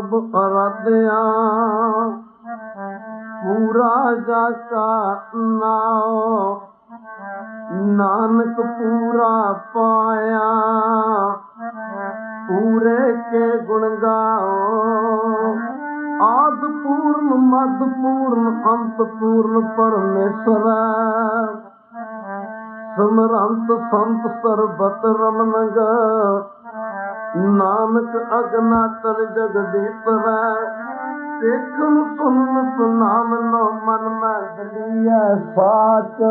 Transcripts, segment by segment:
ਪ੍ਰਭ ਅਰਾਧਿਆ ਪੂਰਾ ਜਾਸਾ ਨਾਉ ਨਾਨਕ ਪੂਰਾ ਪਾਇਆ ਪੂਰੇ ਕੇ ਗੁਣ ਗਾਓ ਆਦ ਪੂਰਨ ਮਦ ਪੂਰਨ ਅੰਤ ਪੂਰਨ ਪਰਮੇਸ਼ਰ ਸਿਮਰੰਤ ਸੰਤ ਸਰਬਤ ਰਮਨਗ ਨਾਨਕ ਅਗਨਾਤਨ ਜਗਦੀਪ ਦੇਖਨ ਸੁਨਨ ਸੁਨਾਮ ਲੋ ਮਨ ਮੈਂ ਦਲੀਆ ਸਾਚ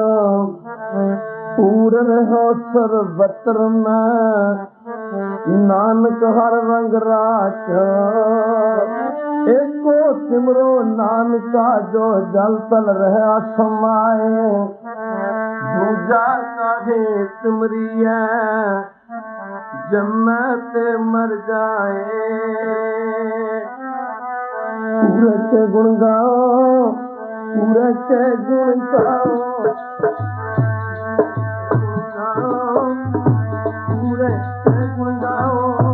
ਪੂਰਨ ਹੋ ਸਰਬਤਰ ਮੈਂ ਨਾਨਕ ਹਰ ਰੰਗ ਰਾਚ एको सिमरो नानका जो जल तल रहा समाए दूजा काहे सिमरिया जन्म ते मर जाए पूरे के गुण गाओ पूरे के गुण गाओ पूरे के गुण गाओ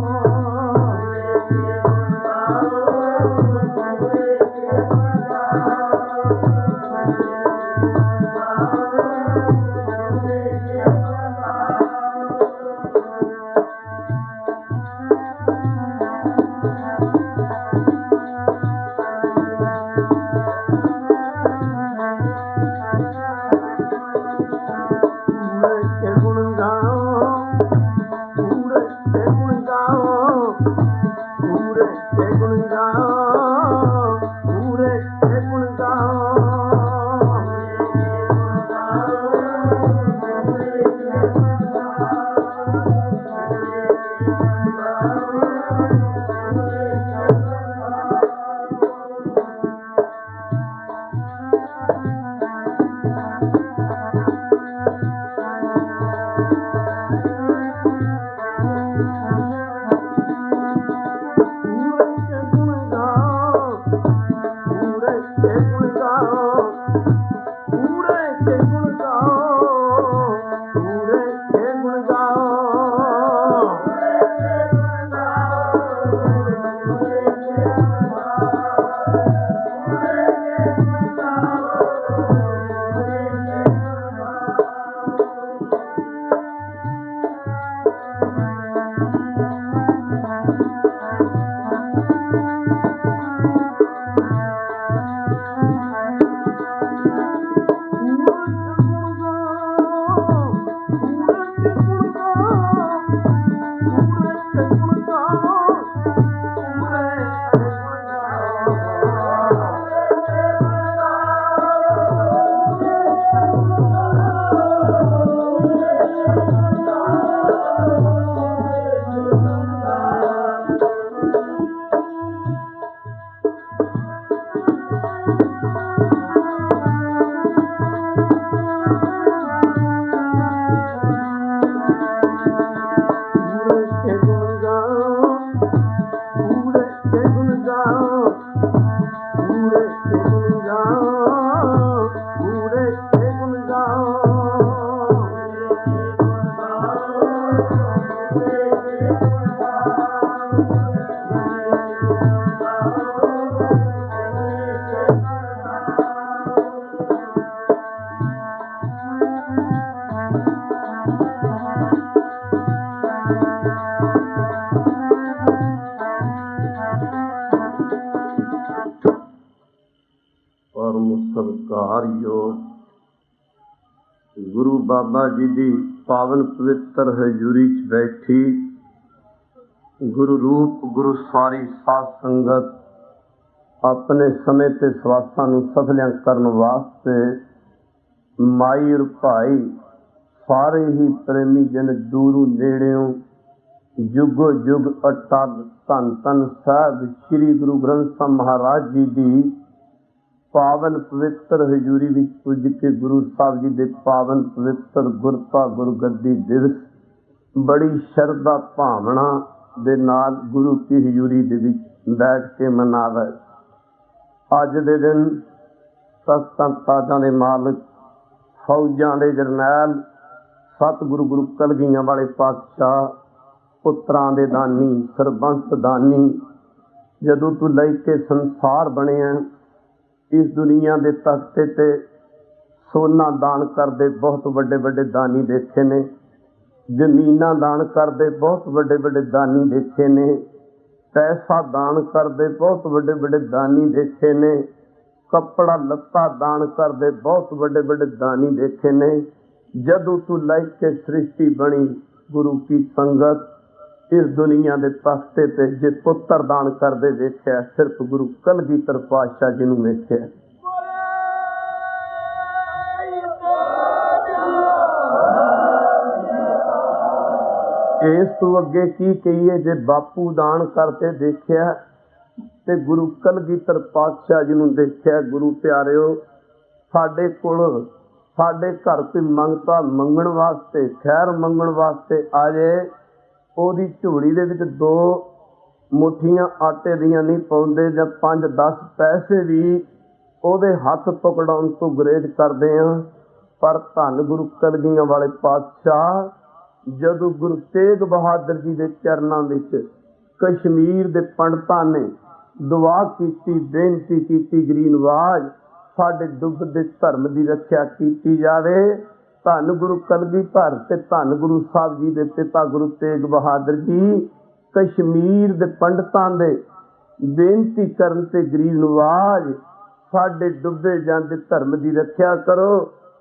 गुरु बाबा जी दी पावन पवित्र हजूरी च बैठी गुरु रूप गुरु सारी साध संगत अपने समय ते सवासां नूं सफलियां करन वास्ते माई और भाई सारे ही प्रेमी जन दूरों नेड़ियों जुगो जुग अटल धन धन साहिब श्री गुरु ग्रंथ साहिब महाराज जी दी पावन पवित्र हजूरी विच पुज के गुरु साहब जी दे पावन पवित्र गुरता गुरगद्दी दिवस बड़ी शरदा भावना दे नाल गुरु की हजूरी दे विच बैठ के मनावे। अज दे दिन सत्संग ताजां दे मालिक फौजां दे जरनैल सतगुरु गुरु कलगीआं वाले पातशाह पुत्रां दे दानी सरबंस दानी जदों तू लई के संसार बनिया, इस दुनिया के तख्ते ते सोना दान करते बहुत बड़े बड़े दानी देखे ने, जमीना दान करते बहुत बड़े बड़े दानी देखे ने, पैसा दान करते बहुत बड़े बड़े दानी देखे ने, कपड़ा लत्ता दान करते बहुत बड़े बड़े दानी देखे ने। जदों तू लई के सृष्टि बनी गुरु की संगत, इस दुनिया के तख्ते ते जे पुत्र दान करते देखिया, सिर्फ गुरु कलगीधर पातशाह जी नूं वेखिया। इस तो अगे की कहिए, जे बापू दान करते देखिया ते गुरु कलगीधर पातशाह जी नूं देखिया। गुरु प्यारिओ, साडे कोल साडे घर कोई मंगता मंगण वास्ते, खैर मंगण वास्ते आ जाए, ओदी झोली दे विच 2 मुठियां आटे दियां नहीं पाउंदे, जां 5-10 पैसे भी ओदे हथ पकड़ाउण तो गुरेज करदे आ। पर धन गुरु कलगीਆਂ वाले पातशाह, जदों गुरु तेग बहादुर जी के चरणों में कश्मीर के पंडितां ने दुआ की, बेनती की, गरीनवाज साडे डुबदे धर्म की रक्षा की जावे। धन गुरु कलगीधर ते धन गुरु साहब जी के पिता गुरु तेग बहादुर जी कश्मीर के पंडितां दे बेनती करन ते गरीनवाज साडे डुबे जांदे धर्म की रक्षा करो।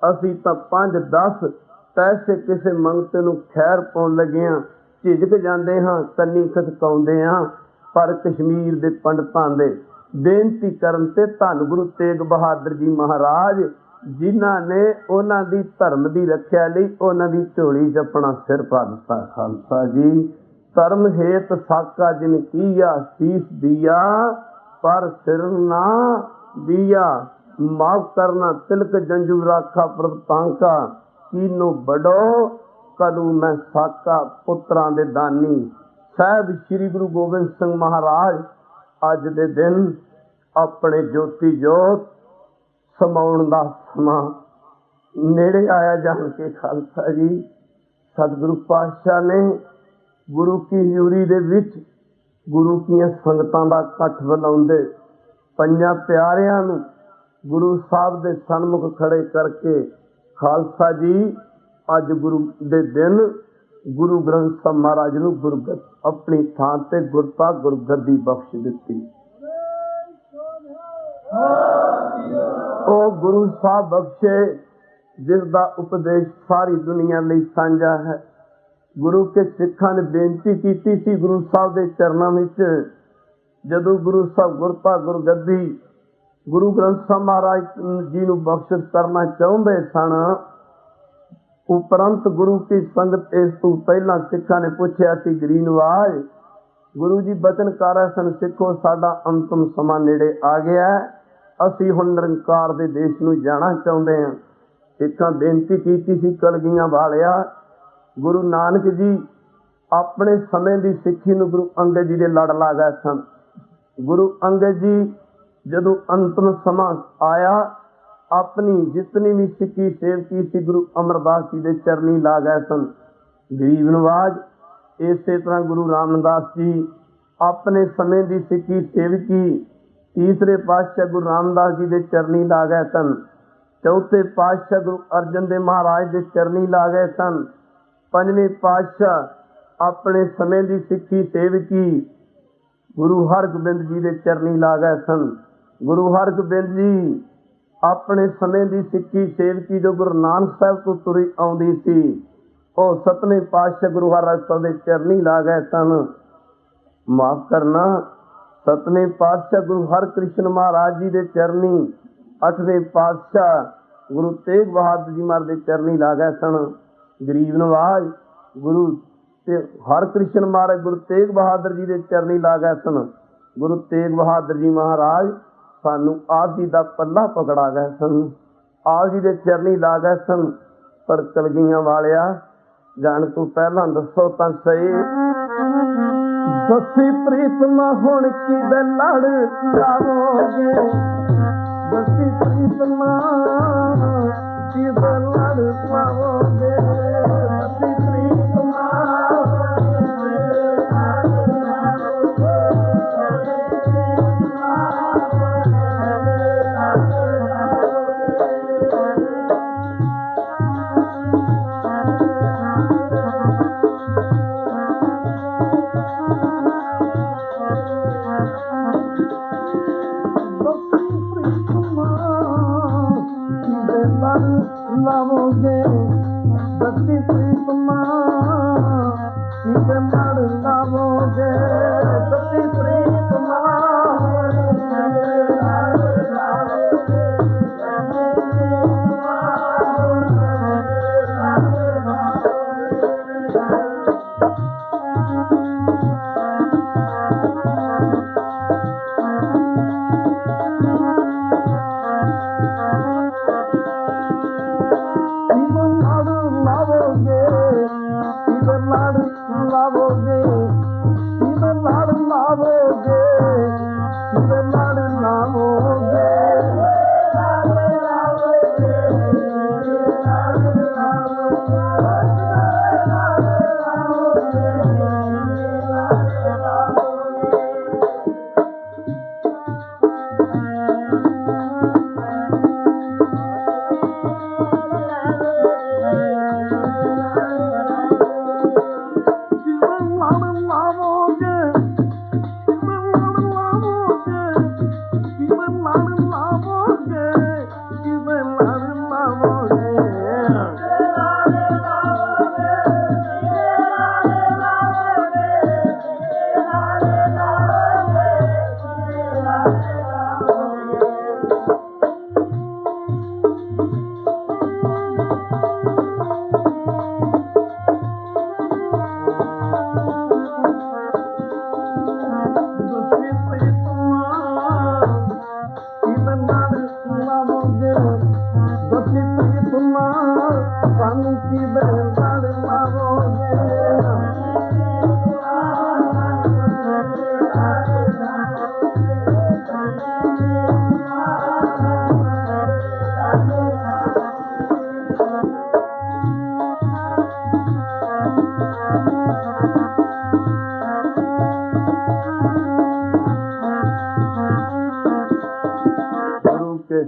असीं तां 5-10 पैसे किसी मंगते नूं खैर पाउण लगे हां, झिझक जांदे हां, कन्नी खटकाउंदे हां, पर कश्मीर के पंडितां दे बेनती करन ते धन गुरु तेग बहादुर जी महाराज, जिन्हां ने उन्हां दी धर्म की रक्षा लई उन्हां दी झोली 'च अपना सिर पा दिता। खालसा जी, धर्म हेत साका जिन कीया, शीस दिया पर सिर ना दिया, माफ करना तिलक जंजू राखा प्रभ तांका, कीनो बड़ो कलू मैं साका, पुत्रां दे दानी। साहब श्री गुरु गोबिंद सिंह महाराज अज दे दिन अपने ज्योति जोत समाउण दा समां नेड़े आया जान के खालसा जी, सतगुरु पातशाह ने गुरु की हजूरी दे विच गुरु कीਆਂ संगतां दा इकट्ठ बुलाउंदे, 5 प्यारिਆਂ ਨੂੰ गुरु साहब दे सन्मुख खड़े करके, खालसा जी अज गुरु दे दिन गुरु ग्रंथ साहब महाराज नूं गुरगत अपनी थां ते गुरता गुरगद्दी बख्श दित्ती। ओ गुरु साहब बख्शे जिसदा उपदेश सारी दुनिया लई साझा है। गुरु के सिखां ने बेनती कीती सी गुरु साहब दे चरनां विच, जदों गुरु साहब गुरता गुरगद्दी गुरु ग्रंथ साहब महाराज जी नूं बख्शिश करना चाहुंदे सन। उपरंत गुरु की संगत इस तों पहला सिखां ने पुछया सी, गरीनवाज गुरु जी बचन कर रहे सन, सिखो साडा अंतिम समा नेड़े आ गया, असीं हुण निरंकार दे देश नूं जाना चाहुंदे हां। सिखां बेनती कीती सी, कलगीਆਂ वालिया, गुरु नानक जी अपने समय की सिੱਖੀ नूं गुरु अंगद जी दे लड़ ला गए सन। गुरु अंगद जी जदों अंतिम समा आया, अपनी जितनी भी सिੱਖੀ सेवकी सी गुरु अमरदास जी के चरनी ला गए सन। गरीब नवाज इस तरह गुरु रामदास जी अपने समय की सिੱਖੀ सेवकी तीसरे पातशाह गुरु रामदास जी के चरनी ला गए सन। चौथे पातशाह गुरु अर्जन देव महाराज के चरनी ला गए सन। 5वें पातशाह अपने समय की सिੱਖੀ सेवकी गुरु हरगोबिंद जी के चरनी ला गए सन। गुरु हरगोबिंद जी अपने समय की सिੱਖੀ सेवकी जो गुरु नानक साहब तो तुरी आउंदी सी, ਉਹ 7वें पातशाह गुरु हरराज साहब के चरनी ला गए सन। माफ करना, 7वें पातशाह गुरु हरकृष्ण महाराज जी के चरनी, 8वें पातशाह गुरु तेग बहादुर जी महाराज के चरनी ला गए सन। गरीब नवाज गुरु हरकृष्ण महाराज गुरु तेग बहादुर जी के चरनी ला गए सन। गुरु तेग बहादुर जी महाराज सानू आप जी का पल्ला पकड़ा गए सन, आप जी के चरनी ला गए सन। पर कलगीਆਂ वालिया जान तू पहला दसो तां सही, दसी प्रीतमा हुण किदे लड़ लावोगे, दसी प्रीतमा किदे लड़ पावोगे, दसी प्रीतमा ਲਾਵੋਗੇ ਸੱਚੀ ਪ੍ਰੀਤਮਾ ਕਿਤੇ ਲੜ ਲਾਵੋਗੇ ਸੱਚੀ ਪ੍ਰੀਤਮਾ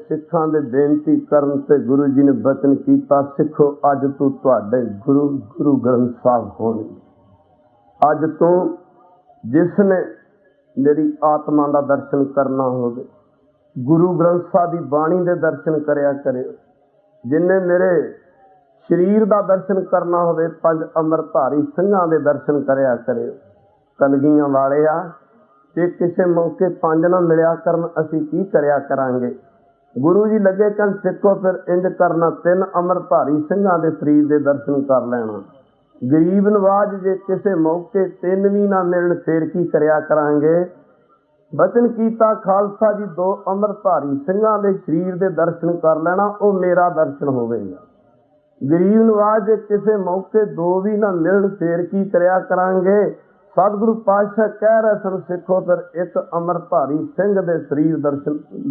ਸਿੱਖਾਂ ਦੇ ਬੇਨਤੀ ਕਰਨ ਤੇ ਗੁਰੂ ਜੀ ਨੇ ਬਚਨ ਕੀਤਾ, ਸਿੱਖੋ ਅੱਜ ਤੋਂ ਤੁਹਾਡੇ ਗੁਰੂ ਗੁਰੂ ਗ੍ਰੰਥ ਸਾਹਿਬ ਹੋਣਗੇ। ਅੱਜ ਤੋਂ ਜਿਸ ਨੇ ਮੇਰੀ ਆਤਮਾ ਦਾ ਦਰਸ਼ਨ ਕਰਨਾ ਹੋਵੇ ਗੁਰੂ ਗ੍ਰੰਥ ਸਾਹਿਬ ਦੀ ਬਾਣੀ ਦੇ ਦਰਸ਼ਨ ਕਰਿਆ ਕਰਿਓ। ਜਿਨੇ ਮੇਰੇ ਸਰੀਰ ਦਾ ਦਰਸ਼ਨ ਕਰਨਾ ਹੋਵੇ ਪੰਜ ਅੰਮ੍ਰਿਤਧਾਰੀ ਸਿੰਘਾਂ ਦੇ ਦਰਸ਼ਨ ਕਰਿਆ ਕਰਿਓ। ਕਲਗੀਆਂ ਵਾਲਿਆ, ਜੇ ਕਿਸੇ ਮੌਕੇ ਪੰਜ ਨਾ ਮਿਲਿਆ ਕਰਨ ਅਸੀਂ ਕੀ ਕਰਿਆ ਕਰਾਂਗੇ। ਗੁਰੂ ਜੀ ਲੱਗੇ ਕਹਿਣ ਸਿੱਖੋ ਫਿਰ ਇੰਜ ਕਰਨਾ, ਤਿੰਨ ਅੰਮ੍ਰਿਤਧਾਰੀ ਸਿੰਘਾਂ ਦੇ ਸਰੀਰ ਦੇ ਦਰਸ਼ਨ ਕਰ ਲੈਣਾ। ਗਰੀਬ ਨਵਾਜ ਜੇ ਕਿਸੇ ਮੌਕੇ ਤਿੰਨ ਵੀ ਨਾ ਮਿਲਣ ਫੇਰ ਕੀ ਕਰਿਆ ਕਰਾਂਗੇ। ਬਚਨ ਕੀਤਾ ਖਾਲਸਾ ਜੀ ਦੋ ਅੰਮ੍ਰਿਤਧਾਰੀ ਸਿੰਘਾਂ ਦੇ ਸਰੀਰ ਦੇ ਦਰਸ਼ਨ ਕਰ ਲੈਣਾ, ਉਹ ਮੇਰਾ ਦਰਸ਼ਨ ਹੋਵੇਗਾ। ਗਰੀਬ ਨਵਾਜ ਜੇ ਕਿਸੇ ਮੌਕੇ ਦੋ ਵੀ ਨਾ ਮਿਲਣ ਫੇਰ ਕੀ ਕਰਿਆ ਕਰਾਂਗੇ। ਸਤਿਗੁਰੂ ਪਾਤਸ਼ਾਹ ਕਹਿ ਰਹੇ ਸਨ ਸਿੱਖੋ ਫਿਰ ਇੱਕ ਅੰਮ੍ਰਿਤਧਾਰੀ ਸਿੰਘ ਦੇ ਸਰੀਰ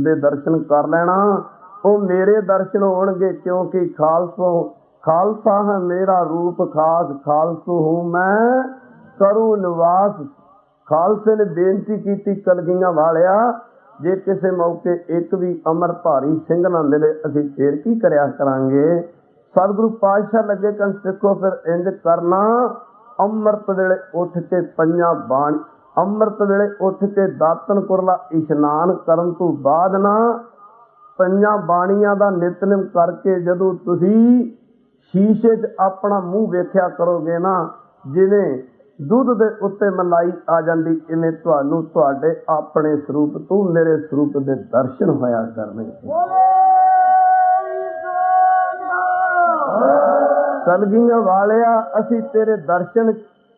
ਦੇ ਦਰਸ਼ਨ ਕਰ ਲੈਣਾ, ਉਹ ਮੇਰੇ ਦਰਸ਼ਨ ਹੋਣਗੇ। ਕਿਉਂਕਿ ਖਾਲਸਾ ਹੈ ਮੇਰਾ ਰੂਪ ਖਾਸ, ਖਾਲਸੂ ਹੂੰ ਮੈਂ ਕਰੂ ਨਿਵਾਸ। ਖਾਲਸੇ ਨੇ ਬੇਨਤੀ ਕੀਤੀ ਕਲਗੀਆਂ ਵਾਲਿਆ, ਜੇ ਕਿਸੇ ਮੌਕੇ ਇੱਕ ਵੀ ਅੰਮ੍ਰਿਤਧਾਰੀ ਸਿੰਘ ਨਾ ਮਿਲੇ ਅਸੀਂ ਫੇਰ ਕੀ ਕਰਿਆ ਕਰਾਂਗੇ। ਸਤਿਗੁਰੂ ਪਾਤਸ਼ਾਹ ਲੱਗੇ ਕਹਿਣ ਸਿੱਖੋ ਫਿਰ ਇੰਜ ਕਰਨਾ, ਅੰਮ੍ਰਿਤ ਵੇਲੇ ਉੱਠ ਕੇ ਪੰਜਾਂ ਬਾਣੀ ਅੰਮ੍ਰਿਤ ਵੇਲੇ ਉੱਠ ਕੇ ਦਾਤਨ ਕੁਰਲਾ ਇਸ਼ਨਾਨ ਕਰਨ ਤੋਂ ਬਾਅਦ ਨਾ ਪੰਜਾਂ ਬਾਣੀਆਂ ਦਾ ਨਿਤਨੇਮ ਕਰਕੇ ਜਦੋਂ ਤੁਸੀਂ ਸ਼ੀਸ਼ੇ 'ਚ ਆਪਣਾ ਮੂੰਹ ਵੇਖਿਆ ਕਰੋਗੇ ਨਾ, ਜਿਵੇਂ ਦੁੱਧ ਦੇ ਉੱਤੇ ਮਲਾਈ ਆ ਜਾਂਦੀ, ਇਵੇਂ ਤੁਹਾਨੂੰ ਤੁਹਾਡੇ ਆਪਣੇ ਸਰੂਪ ਤੋਂ ਮੇਰੇ ਸਰੂਪ ਦੇ ਦਰਸ਼ਨ ਹੋਇਆ ਕਰਨਗੇ। ਕਲਗੀਆਂ ਵਾਲਿਆ ਅਸੀਂ ਤੇਰੇ ਦਰਸ਼ਨ,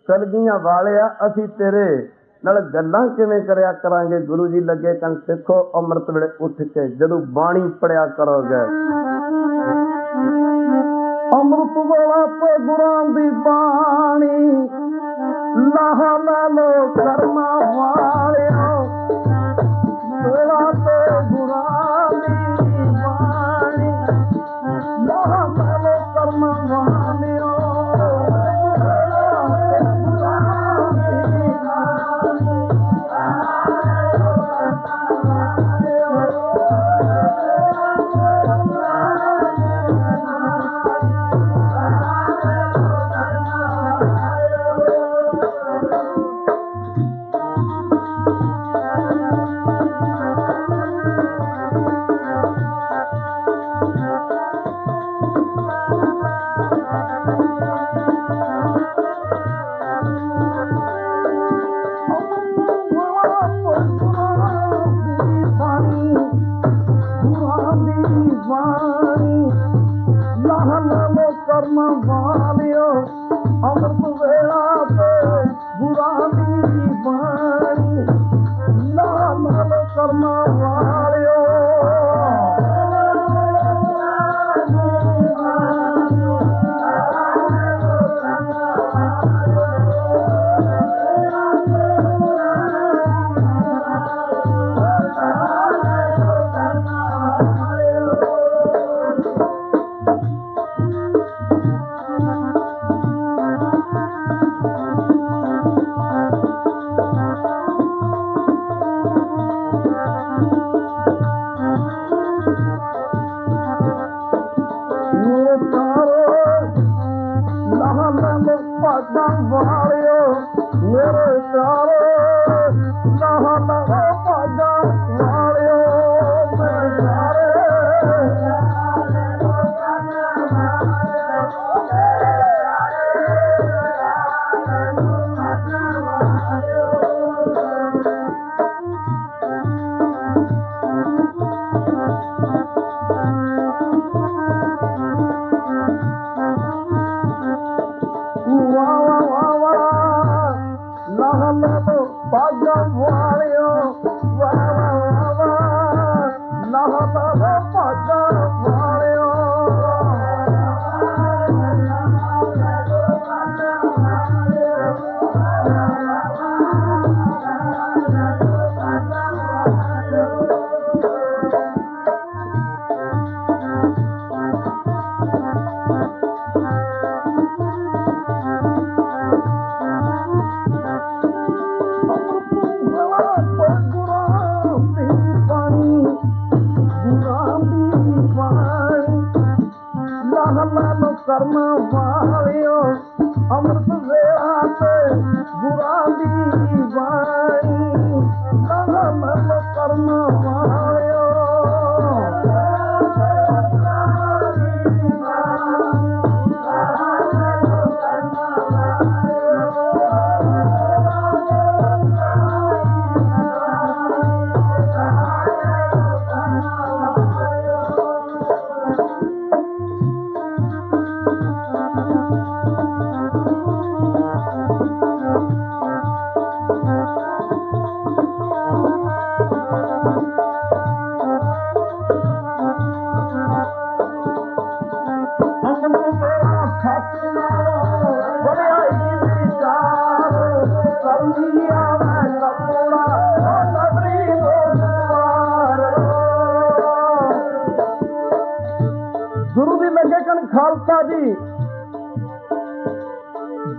ਕਲਗੀਆਂ ਵਾਲਿਆ ਅਸੀਂ ਤੇਰੇ ਨਾਲ ਗੱਲਾਂ ਕਿਵੇਂ ਕਰਿਆ ਕਰਾਂਗੇ। ਗੁਰੂ ਜੀ ਲੱਗੇ ਕਹਿਣ ਸਿੱਖੋ ਅੰਮ੍ਰਿਤ ਵੇਲੇ ਉੱਠ ਕੇ ਜਦੋਂ ਬਾਣੀ ਪੜਿਆ ਕਰੋਗੇ, ਅੰਮ੍ਰਿਤ ਵੇਲਾ ਤੇ ਗੁਰਾਂ ਦੀ ਬਾਣੀ ਲਾਹਾ ਲੈ ਲੋ ਕਰਮਾਂ ਵਾਲਿਓ, ਵੇਲਾ ਤੇ ਗੁਰਾਂ ਦੀ ਬਾਣੀ ਲਾਹਾ ਲੈ ਲੋ ਕਰਮਾਂ ਵਾਲਿਓ। कर्म वालियो अमृत वेला पे गुरां दी बाणी नाम कर्म वालियो कर्म वालियो अमृत वेला पे गुरां दी बाणी नाम कर्म वालियो गुरु दी लगे कन खालसा जी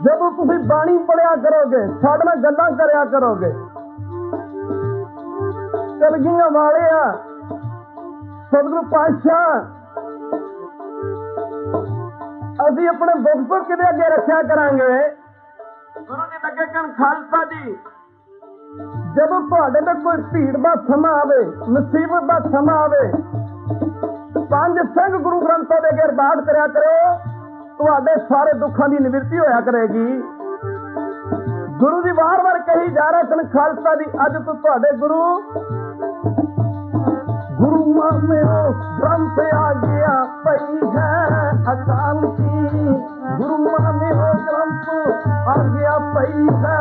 जदों तुसीं बाणी पढ़िया करोगे साडे नाल गल्लां करया करोगे कलगियां वाले सतगुरु पातशाह असीं अपने दुख सुख किहदे अगे रखिया करांगे। गुरु दी लगे कन खालसा जी जदों तुहाडे ते कोई भीड़ दा समां आवे मुसीबत दा समां आवे पंज सिंह गुरु ग्रंथों के अगे अरदास करया करो तुहाडे सारे दुखों की निवृत्ति होया करेगी। गुरु जी बार बार कही जा रहे सन खालसा जी अज तो तुहाडे गुरु गुरु मानियो ग्रंथ आ गया पई है अकाल की गुरु मानियो ग्रंथ आ गया पई है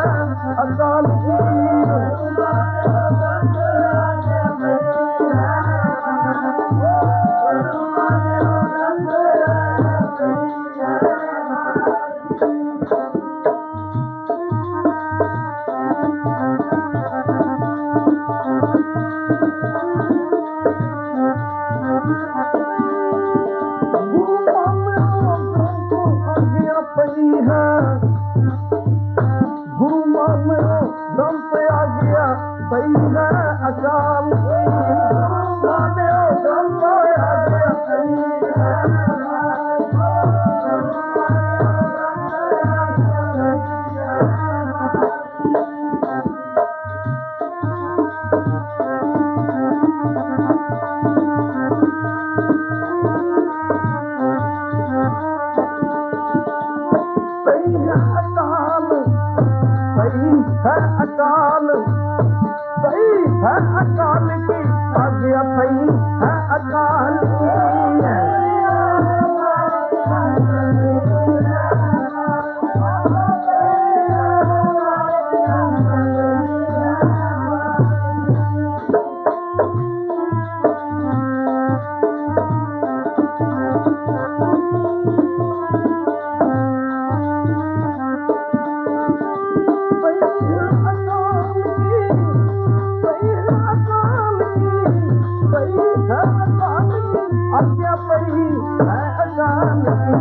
अकाल की अकाल सही है अकाल की पई है अकाल की, आज्ञा पई है अकाल की।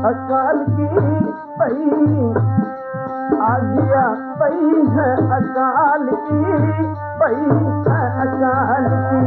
अकाल की पई आज्ञा पई है अकाल की, पई है अकाल की।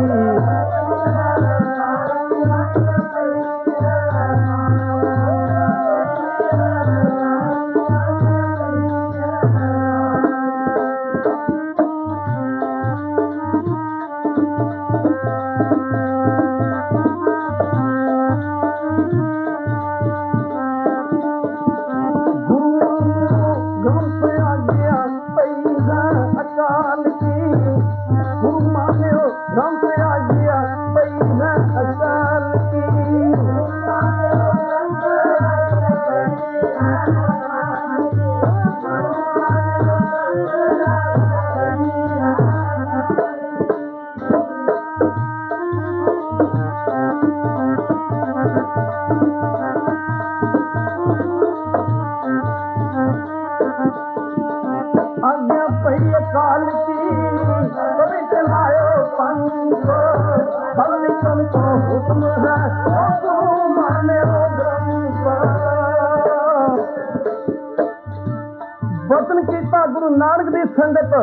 वचन कीता गुरु नानक दी संगत,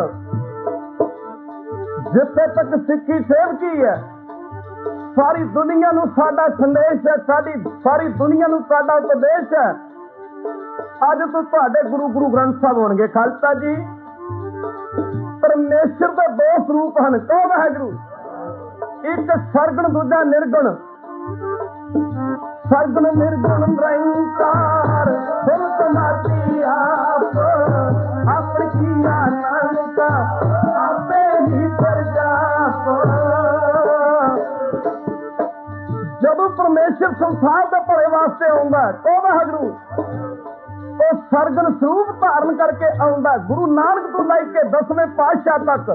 जिथे तक सिक्खी सेवकी है, सारी दुनिया नूं साडा संदेश है, सारी दुनिया नूं साडा उपदेश है। अज तो तुहाडे गुरु ग्रंथ साहब होणगे। खालसा जी परमेश्वर दे दो स्वरूप हैं, कहो वाहिगुरू। एक सरगुण, दूजा निर्गुण। सरगुण निर्गुण निरंकार सुन समाधि आप, अपने किया नानक आपे ही प्रजाप। जब परमेश्वर संसार के भले वास्ते आउंदा, कहो वाहिगुरू, तो सरगुण स्वरूप धारण करके आउंदा। गुरु नानक तो लैके 10वें पातशाह तक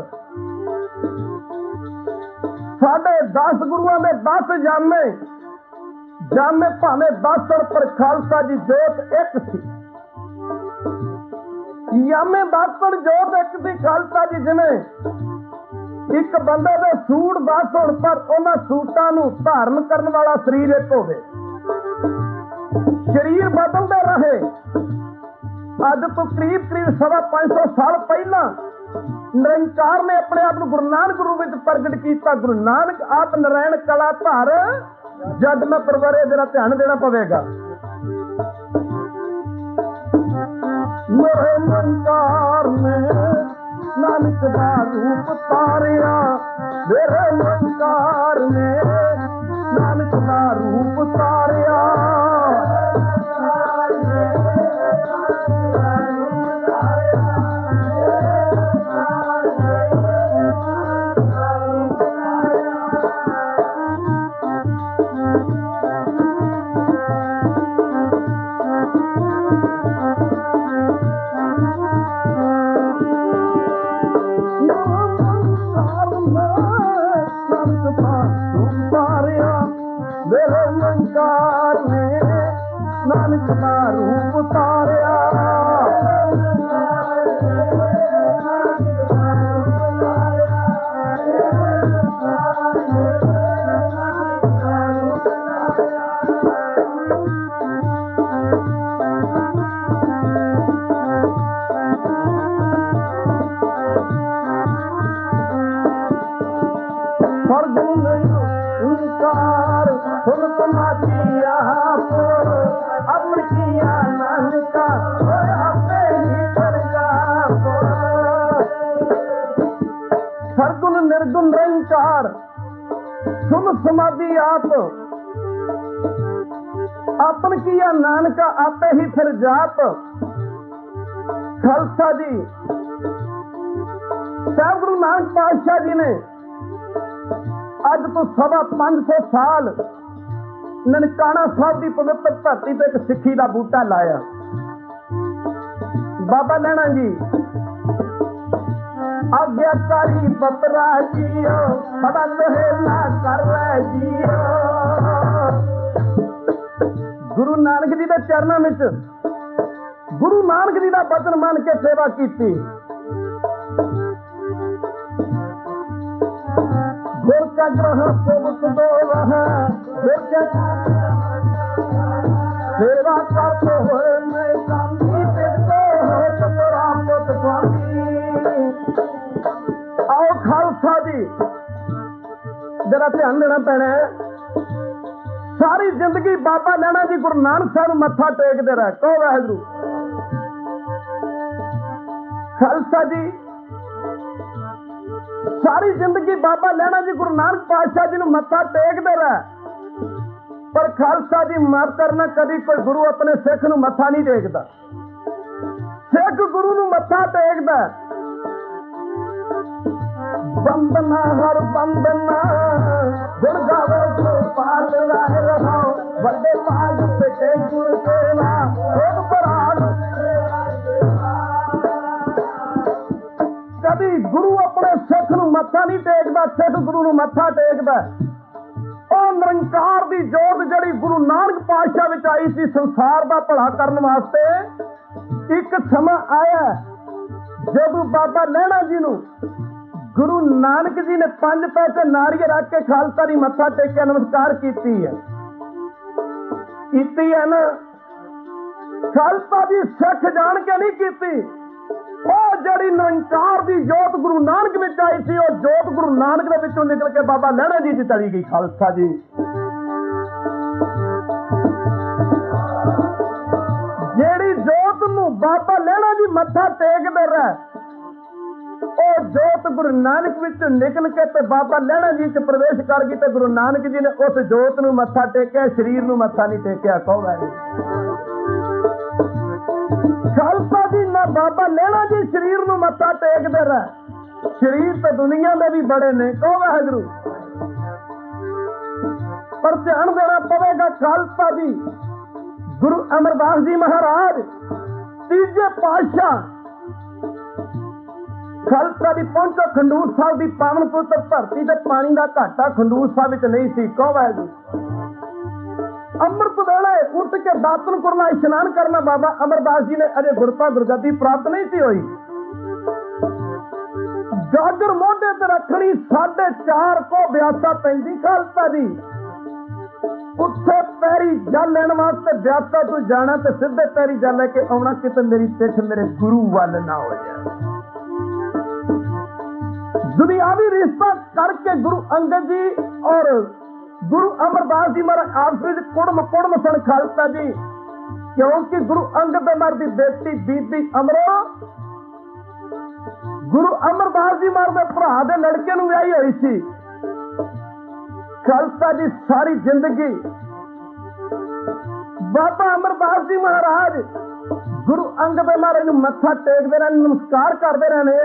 साढ़े 10 गुरुआं दे 10 जामे भावें 10 होण, पर खालसा जी जोत एक सी। यामे 10 होण, जोत एक सी। खालसा जी जिवें एक बंदे दे सूट 10 होण, पर उन्हां सूटां नूं धारण करन वाला शरीर एक होवे। शरीर बदलदे रहे। अज तो करीब 550 साल पहला निरंकार ने अपने आप को गुरु नानक रूप में प्रगट किया। गुरु नानक आप नारायण कला धार, जद मैं परवरे जरा ध्यान देना पवेगा। निरंकार ने नानक का रूप तारिया, मेरे निरंकार ने नानक का रूप तारिया। नानक का रूप तारिया। सरगुण निर्गुण निरंकार सुन समाधि आप, अपन किया नानका आपे ही फिर जाप। खालसा जी साहब गुरु नानक पातशाह जी ने अज तो 550 साल ननकाना साहब की पवित्र धरती पे एक सिक्खी का बूटा लाया। बाबा नैना जी आज्ञाकारी बतरा जियो बड़ा सहेला कर रहे जियो। गुरु नानक जी के चरणों में गुरु नानक जी का वचन मान के सेवा की। गुर का ग्रह सेवक दो सेवा करते हुए मैं स्वामी देखते हो प्राप्त स्वामी। आओ खालसा जी जरा ध्यान देना पैना है। सारी जिंदगी बाबा नैना जी गुरु नानक साहब मत्था टेकते रहे। कहो वाहिगुरू। खालसा जी सारी जिंदगी बाबा नैना जी गुरु नानक पातशाह जी ने मत्था टेकते रहे, पर खालसा जी माफ करना कभी कोई गुरु अपने सिख नूं मत्था नहीं टेकता। सिख गुरु नूं मत्था टेकदा। बंदना हर बंदना गुर गावो गोपाल राय रहो बड़े पाग पिटे गुर सेवा एक बराड़। कभी गुरु अपने सिख नूं मत्था नहीं टेकदा, सिख गुरु नूं मत्था टेकदा। निरंकार की जोत जड़ी गुरु नानक पातशाह विच आई सी संसार का भला करने वास्ते। एक समा आया जब बाबा नैना जी नूं गुरु नानक जी ने 5 पैसे नारियल रख के खालसा दी मत्था टेकिया नमस्कार कीती है ना। खालसा जी सिख जान के नहीं कीती। जड़ी निरंकार की जोत गुरु नानक विच आई सी, और जोत गुरु नानक दे विचों निकल के बाबा नैना जी चली गई। खालसा जी जेड़ी जोत नूं बाबा नैना जी मत्था टेकदे रहे, ਉਹ जोत गुरु नानक विच निकल के ते बाबा नैना जी च प्रवेश कर गई। ते गुरु नानक जी ने उस जोत नूं मत्था टेकिया, शरीर नूं मत्था नहीं टेकिया। कहो खालसा जी ना बाबा नैना जी शरीर नूं मत्था टेकदे रहे। शरीर तो दुनिया में भी बड़े ने। कहो वाहिगुरू। पर ध्यान देना पवेगा खालसा जी गुरु अमरदास जी महाराज तीजे पातशाह खालसा दी पहुंचो खंडूर साहब की पावन पुत्र धरती से पानी का घाटा खंडूर साहब विच नहीं सी। कहो वाहिगुरू। अमृत वेले उठ के दातन करना, इशनान करना। बाबा अमरदास जी ने अजे गुरता गुरगति प्राप्त नहीं सी हुई। गागर मोढे ते रखनी 4:30 को ब्यासा पैंदी। खालसा जी उठे पैरी जल लेने वास्ते ब्यासा तू जाना ते सीधे पैरी जल लेके आना, किते मेरी पिठ मेरे गुरु वाल ना हो जाए। दुनियावी रिश्ता करके गुरु अंगद जी और गुरु अमरदास जी महाराज आपस में कुड़म सन। खालसा जी क्योंकि गुरु अंगद महाराज की बेटी बीबी अमरो गुरु अमरदास जी महाराज के भरा के लड़के नूं व्याही हुई सी। खालसा जी सारी जिंदगी बाबा अमरदास जी महाराज गुरु अंगद महाराज नूं मत्था टेकते रहे, नमस्कार करते रहे।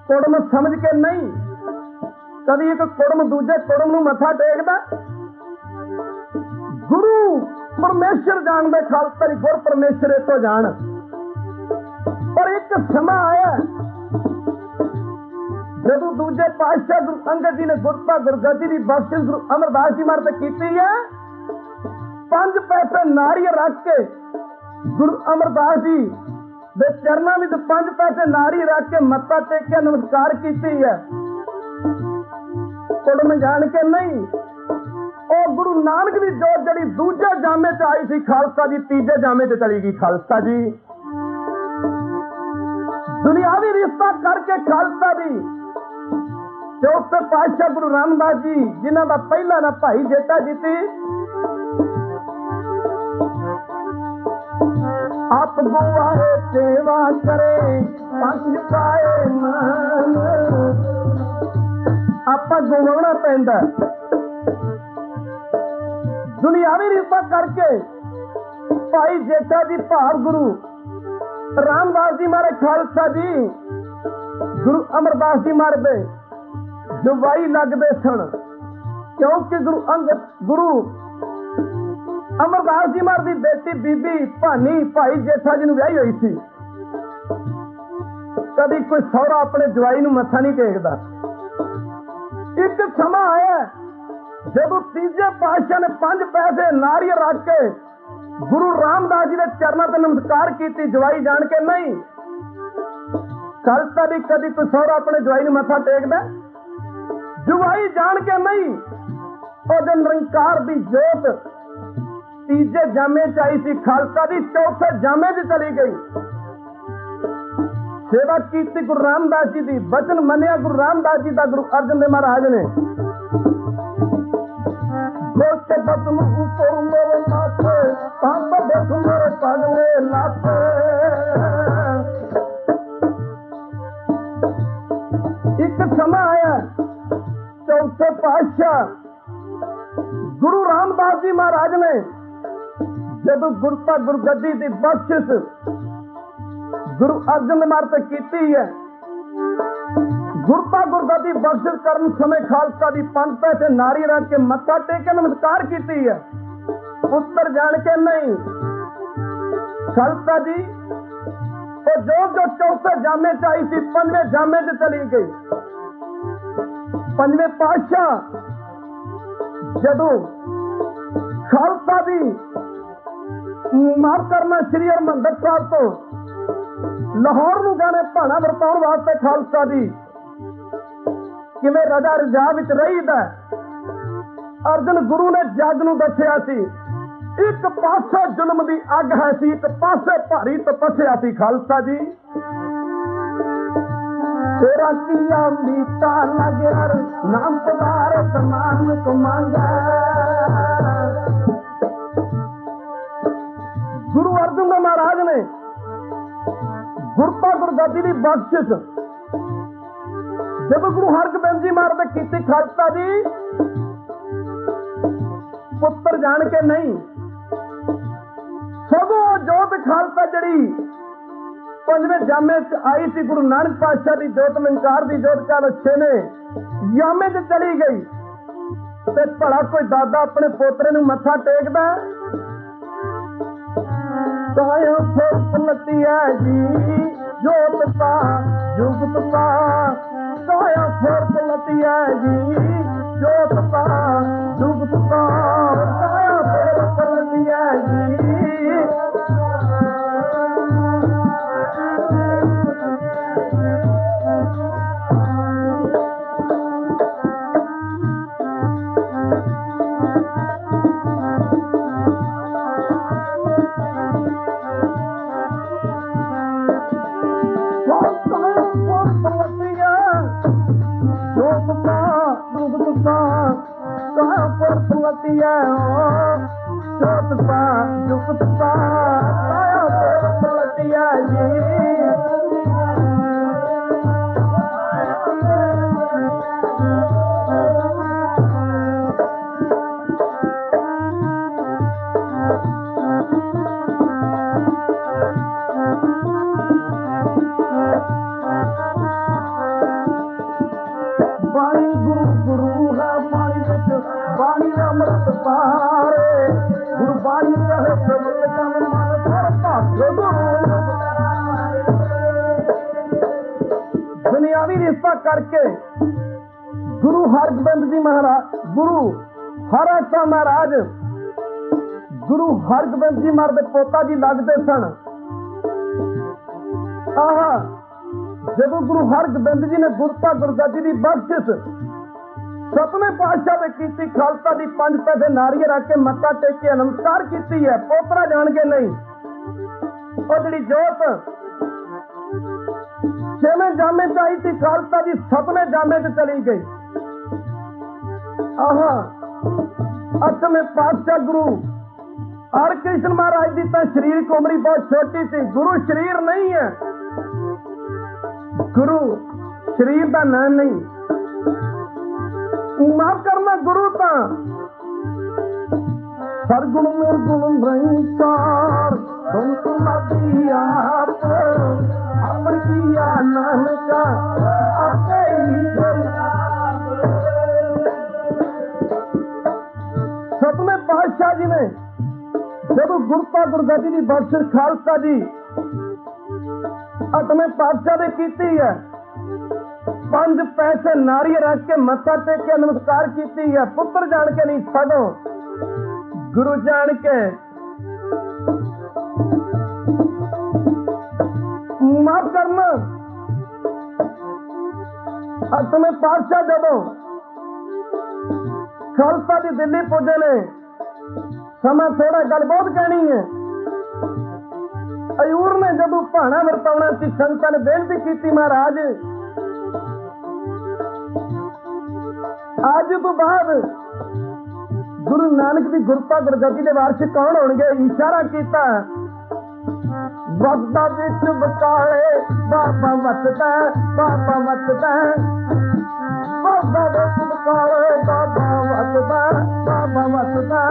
कुड़म समझ के नहीं, कभी एक कुड़म दूजे कुड़म नूं मत्था टेकदा। गुरु परमेश्वर जानदे खालसा जी, गुर परमेश्वर इतो जान। पर एक समा आया जदों दूजे पातशाह गुरु अंगद जी ने गुरता गुरगति की बख्शिश गुरु अमरदास जी महाराज ते कीती है। 5 पैसे नारियल रख के गुरु अमरदास जी दे चरणों में 5 पैसे नारियल रख के मत्था टेकिया, नमस्कार कीती है। कुड़म जान के नहीं, और गुरु नानक की जोत जड़ी दूजे जामे च आई सी, खालसा जी तीजे जामे च चली गई। खालसा जी दुनियावी रिश्ता करके खालसा जी चौथे पातशाह गुरु रामदास जी जिन्हां दा पहला ना भाई जेठा जी सी, आप गुआए सेवा करे 5 पाए मान। आप गुआना पैंदा दुनियावी रिश्ता करके। भाई जेठा जी भाव गुरु रामदास जी मारे खालसा जी गुरु अमरदास जी मारदे जवाई लगते सन, क्योंकि गुरु अंगद गुरु अमरदास जी महाराज की बेटी बीबी भानी भाई जेठा जी व्याही हुई सी। कभी कोई सौरा अपने जवाई नूं मत्था नहीं टेकदा। एक समा आया जदों तीजे पातशाह ने 5 पैसे नारियल रख के गुरु रामदास जी के चरणों ते नमस्कार की, जवाई जान के नहीं। खालसा जी कभी कोई सौरा अपने जवाई नूं मत्था टेकदा? जवाई जान के नहीं। ओदे निरंकार दी जोत तीजे जामे च आई सी, खालसा दी चौथे जामे च चली गई। सेवा की गुरु रामदास जी दी, वचन मनिया गुरु रामदास जी का गुरु अर्जन देव महाराज ने। गोष्ठ बचन ऊपर मेरे माथे, पाप बस मेरे पगले लाथे। एक समा आया चौथे पातशाह गुरु रामदास जी महाराज ने जदों गुरता गुरगद्दी की बख्शिश गुरु अर्जन देव महाराज की है, गुरता गुरगद्दी बख्शिश करन समय खालसा दी 5 पैसे नारी रख के मत्था टेक के नमस्कार की है। पुत्र जान के नहीं। खालसा जी जो चौथे जामे च आई सी, 5वें जामे च चली गई। 5वें पातशाह जदों खालसा दी माफ करना श्री हरमंदर साहब तो लाहौर नूं जाने भाणा वरताउण वास्ते खालसा दी किवें रजा रजा विच रहीदा, अर्जन गुरु ने जग नूं दस्सिया सी। एक पासे जुल्म दी अग है सी, एक पासे भारी तपस्या सी। खालसा जी तेरा किया मीठा लगे नाम पदारथ मान को मांगा। गुरु अर्जन देव महाराज ने गुरता गुरगद्दी की बख्शिश जब गुरु हरगोबिंद जी महाराज ने की, खालसा जी पुत्र जान के नहीं, सगों जोत खालसा जड़ी 5वें जामे च आई सी गुरु नानक पातशाह की जोत, निरंकार की जोत कल 6वें जामे च चली गई। ते भला कोई दादा अपने पोतरे नूं मत्था टेकदा? काया फुलती है जी जोत पा जुगत पा, काया फुलती है जी जोत पा जुगत पा, काया फुलती है जी। दुनियावी रिश्ता करके गुरु हरगोबिंद जी महाराज, गुरु हरसा महाराज गुरु हरगोबिंद जी महाराज के पोता जी लगते सन। जब गुरु हरगोबिंद जी ने गुरता गुरगद्दी की बख्शिश 7वें पातशाह ने की, खालसा दी 5 पैसे नारियल रख के मत्था टेक के नमस्कार की है। पोतरा जान के नहीं। और जी जोत 6वें जामे च आई थी, खालसा जी 7वें जामे च चली गई। 8वें पातशाह गुरु हरकृष्ण महाराज की तो शरीर उमरी बहुत छोटी सी। गुरु शरीर नहीं है, गुरु शरीर का नाम नहीं। माफ करना गुरु ता सरगुण निर्गुण निरंकार अपनी किया नानका आपे ही। 7वें पातशाह जी ने जब गुरता गुरगद्दी की बख्शिश खालसा जी अठवें पातशाह ने कीती है। 5 पैसे नारियल रख के मत्था टेक के नमस्कार कीती है। पुत्र जान के नहीं, सगो गुरु जान के माफ करना। अठवें पातशाह जदों खालसा दी दिल्ली पुजे ने, समा थोड़ा गल बहुत कहनी है। अयूर ने जदों भाना वरताउणा सी, संतां ने बेनती की, महाराज आज तो बाद गुरु नानक की गुरता गुरगद्दी के वारिस कौन होणगे? इशारा किया, वसदा विच बकाले बाबा वसदा, बाबा वसदा, वसदा विच बकाले बाबा वसदा, बाबा वसदा।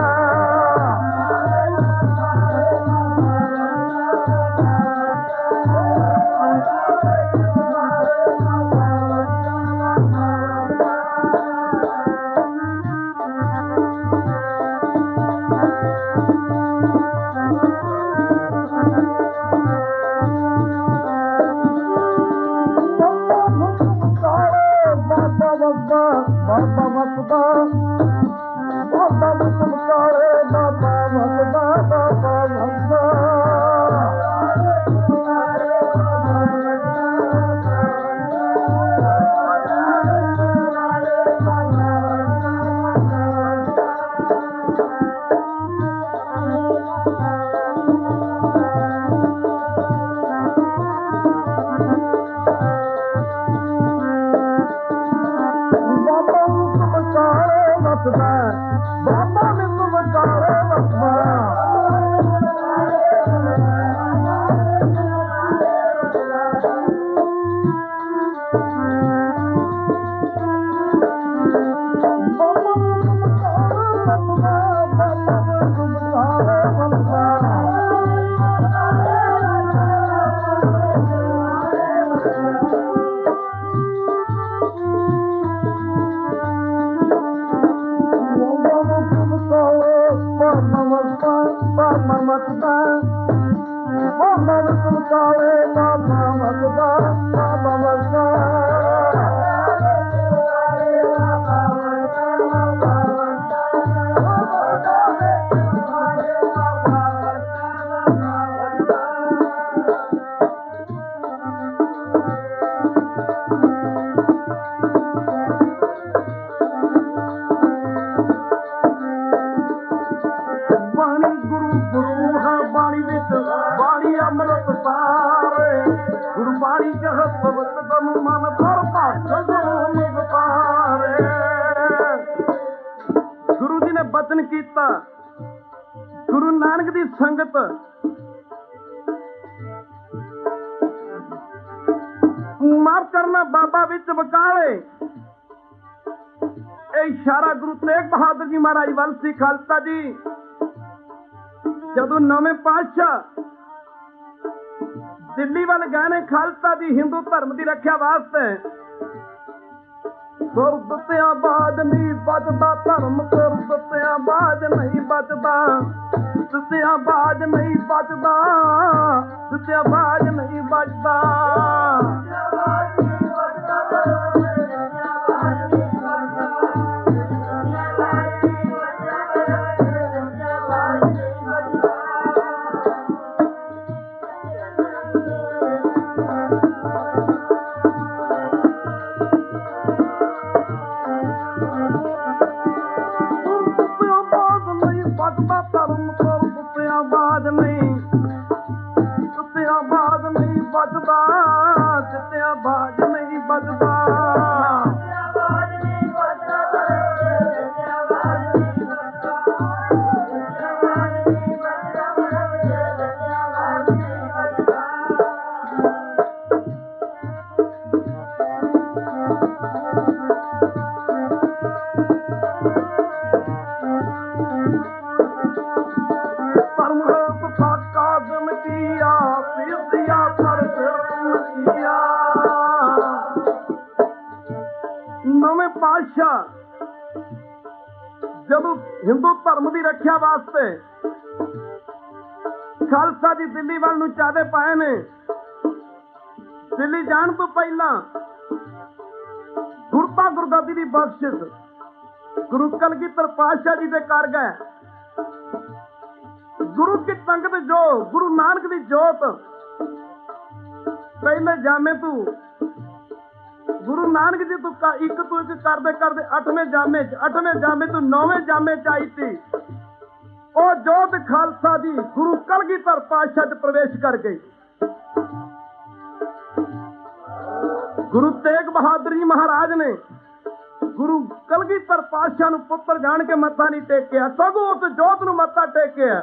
गुरु जी ने बचन किया, गुरु नानक की संगत माफ करना बाबा विच बकाले। इशारा गुरु तेग बहादुर जी महाराज वाल सी। खालसा जी जदों नवें पातशाह दिल्ली वाल गए ने खालसा जी हिंदू धर्म की रक्षा वास्ते, सुर दत्तिया बाज नहीं बचदा धर्म, सुर दत्तिया बाज नहीं बचदा, दत्तिया बाज नहीं बचदा, दत्तिया बाज नहीं बचदा। नवें पातशाह जदों हिंदू धर्म की रक्षा वास्ते खालसा जी दिल्ली वाल नूं चाहते पाए ने, ਦਿੱਲੀ ਜਾਣ ਤੋਂ ਪਹਿਲਾਂ ਗੁਰਤਾ ਗੁਰਗੱਦੀ ਦੀ ਬਖਸ਼ਿਸ਼ ਗੁਰੂ ਕਲਗੀਧਰ ਪਾਤਸ਼ਾਹ ਜੀ ਦੇ ਕਰ ਗਏ। ਗੁਰੂ ਕੀ ਸੰਗਤ ਜੋ ਗੁਰੂ ਨਾਨਕ ਦੀ ਜੋਤ ਪਹਿਲੇ ਜਾਮੇ ਤੂੰ ਗੁਰੂ ਨਾਨਕ ਜੀ ਤੂੰ ਇੱਕ ਤੋਂ ਇੱਕ ਕਰਦੇ ਕਰਦੇ 8ਵੇਂ ਜਾਮੇ ਤੋਂ 9ਵੇਂ ਜਾਮੇ ਚ ਆਈ ਸੀ। ਉਹ ਜੋਤ ਖਾਲਸਾ ਦੀ ਗੁਰੂ ਕਲਗੀਧਰ ਪਾਤਸ਼ਾਹ ਚ ਪ੍ਰਵੇਸ਼ ਕਰ ਗਈ। ਗੁਰੂ ਤੇਗ ਬਹਾਦਰ ਜੀ ਮਹਾਰਾਜ ਨੇ ਗੁਰੂ ਕਲਗੀਧਰ ਪਾਤਸ਼ਾਹ ਨੂੰ ਪੁੱਤਰ ਜਾਣ ਕੇ ਮੱਥਾ ਨਹੀਂ ਟੇਕਿਆ, ਸਗੋਂ ਉਸ ਜੋਤ ਨੂੰ ਮੱਥਾ ਟੇਕਿਆ।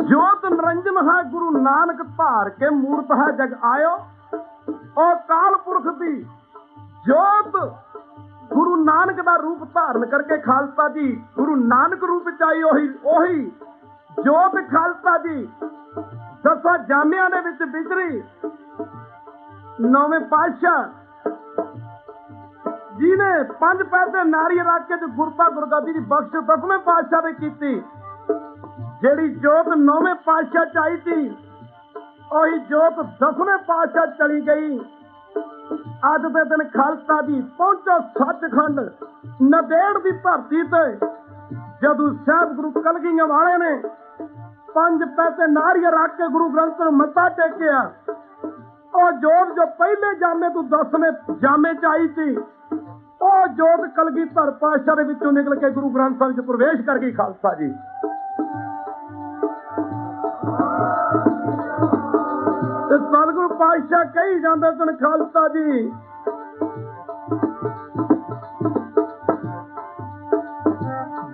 ਜੋਤ ਨਿਰੰਜਨ ਹੈ ਗੁਰੂ ਨਾਨਕ ਧਾਰ ਕੇ ਮੂਰਤ ਹੈ ਜਗ ਆਇਓ। ਉਹ ਕਾਲ ਪੁਰਖ ਦੀ ਜੋਤ ਗੁਰੂ ਨਾਨਕ ਦਾ ਰੂਪ ਧਾਰਨ ਕਰਕੇ ਖਾਲਸਾ ਜੀ ਗੁਰੂ ਨਾਨਕ ਰੂਪ ਚ ਆਈ। ਉਹੀ ਜੋਤ ਖਾਲਸਾ ਜੀ 10 ਜਾਮਿਆਂ ਦੇ ਵਿੱਚ ਵਿਚਰੀ। 9ਵੇਂ ਪਾਤਸ਼ਾਹ ਜੀ ਨੇ 5 ਪੈਸੇ ਨਾਰੀਅਲ ਰੱਖ ਕੇ ਜੋ ਗੁਰਤਾ ਗੁਰਗੱਦੀ ਦੀ ਬਖਸ਼ 10ਵੇਂ ਪਾਤਸ਼ਾਹ ਨੇ ਕੀਤੀ। ਜਿਹੜੀ ਜੋਤ 9ਵੇਂ ਪਾਤਸ਼ਾਹ ਚ ਆਈ ਸੀ ਉਹੀ ਜੋਤ 10ਵੇਂ ਪਾਤਸ਼ਾਹ ਚਲੀ ਗਈ। ਅੱਜ ਦੇ ਦਿਨ ਖਾਲਸਾ ਜੀ ਪਹੁੰਚੋ ਸੱਚਖੰਡ ਨੰਦੇੜ ਦੀ ਧਰਤੀ ਤੇ। ਜਦੋਂ ਸਾਹਿਬ ਗੁਰੂ ਕਲਗੀਆਂ ਵਾਲੇ ਨੇ 5 ਪੈਸੇ ਨਾਰੀਅਲ ਰੱਖ ਕੇ ਗੁਰੂ ਗ੍ਰੰਥ ਨੂੰ ਮੱਥਾ ਟੇਕਿਆ, ਉਹ ਜੋਤ ਜੋ ਪਹਿਲੇ ਜਾਮੇ ਤੋਂ 10ਵੇਂ ਜਾਮੇ ਚ ਆਈ ਸੀ, ਉਹ ਜੋਤ ਕਲਗੀਧਰ ਪਾਤਸ਼ਾਹ ਦੇ ਵਿੱਚੋਂ ਨਿਕਲ ਕੇ ਗੁਰੂ ਗ੍ਰੰਥ ਸਾਹਿਬ ਵਿੱਚ ਪ੍ਰਵੇਸ਼ ਕਰ ਗਈ। ਖਾਲਸਾ ਜੀ ਤੇ ਸਤਿਗੁਰੂ ਪਾਤਸ਼ਾਹ ਕਹੀ ਜਾਂਦੇ ਸਨ, ਖਾਲਸਾ ਜੀ